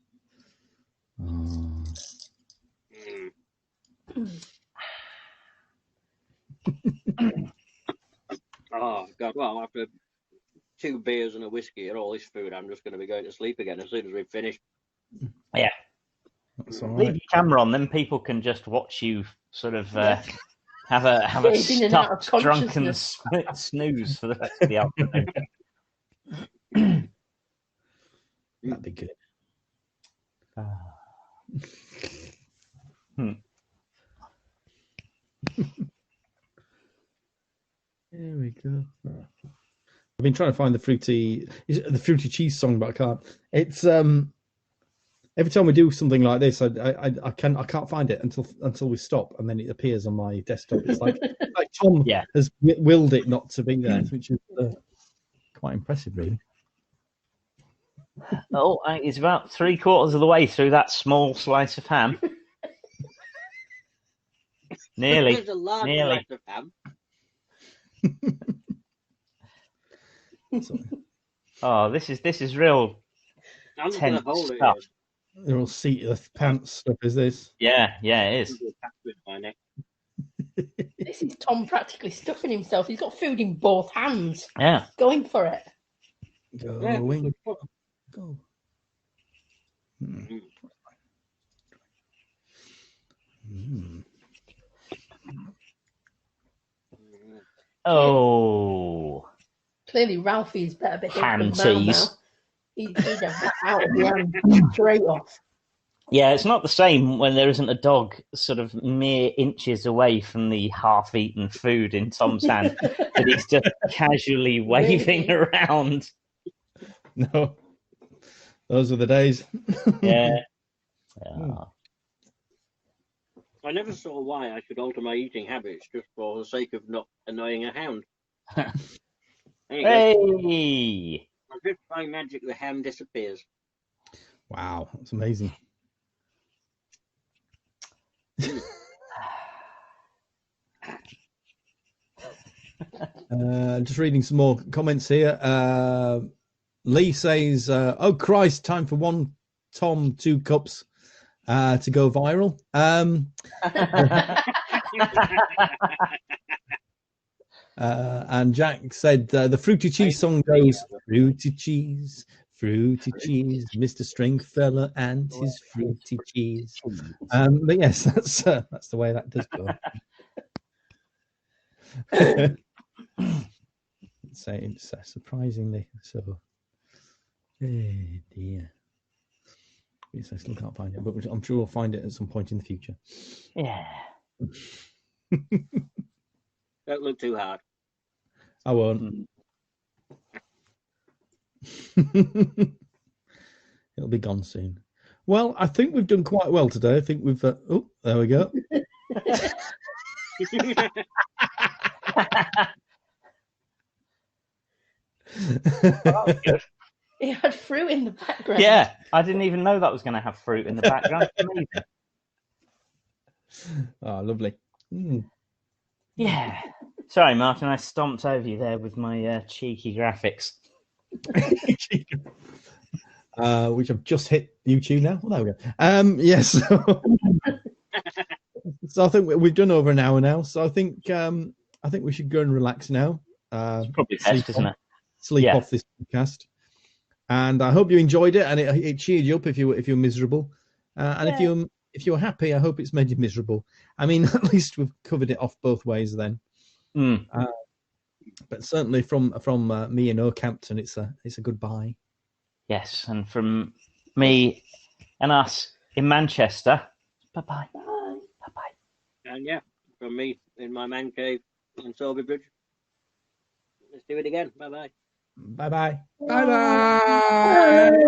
Oh. Oh, God. Well, after 2 beers and a whiskey and all this food, I'm just going to be going to sleep again as soon as we've finished. Yeah. That's all Leave right. your camera on, then people can just watch you sort of have a Fade in and out of stuffed, drunken consciousness. snooze for the rest of the afternoon. That'd be good. There we go. I've been trying to find the fruity cheese song, but I can't. It's every time we do something like this, I can't find it until we stop, and then it appears on my desktop. It's like Tom has willed it not to be there, which is quite impressive, really. Oh, he's about 3/4 of the way through that small slice of ham. Nearly. There's a large Nearly. slice of ham. Oh, this is real I'm just going tense to hold it stuff. They're all seat of the pants stuff, is this? Yeah, it is. here. This is Tom practically stuffing himself. He's got food in both hands. Yeah. Going for it. Going. Go. Oh. Clearly, Ralphie's better behaved Ham than Mal tease. now. He'd have that out of the hand straight off. Yeah, it's not the same when there isn't a dog sort of mere inches away from the half-eaten food in Tom's hand that he's just casually waving around. No. Those were the days. Yeah. I never saw why I should alter my eating habits just for the sake of not annoying a hound. There you go. Hey! As if by magic the ham disappears. Wow, that's amazing. Just reading some more comments here. Lee says, "Oh Christ, time for one Tom 2 cups to go viral." And Jack said the fruity cheese song goes fruity cheese, Mr. Stringfellow and his fruity cheese. But yes, that's the way that does go. It's surprisingly so. Oh dear. Yes, I still can't find it, but I'm sure we'll find it at some point in the future. Yeah. Don't look too hard. I won't. It'll be gone soon. Well, I think we've done quite well today. I think we've. Oh, there we go. Oh, good. It had fruit in the background. Yeah, I didn't even know that was going to have fruit in the background. Amazing. Oh, lovely. Yeah. Sorry, Martin, I stomped over you there with my cheeky graphics. Which I've just hit YouTube now. Well, there we go. Yes. So I think we've done over an hour now. So I think we should go and relax now. It's probably best, isn't it? Sleep off this podcast. And I hope you enjoyed it, and it cheered you up if you're miserable. And if you're happy, I hope it's made you miserable. I mean, at least we've covered it off both ways then. But certainly from me in Oakhampton, it's a goodbye. Yes, and from me and us in Manchester, bye-bye. Bye-bye. And yeah, from me in my man cave in Sowerby Bridge. Let's do it again. Bye-bye. Bye-bye. Bye.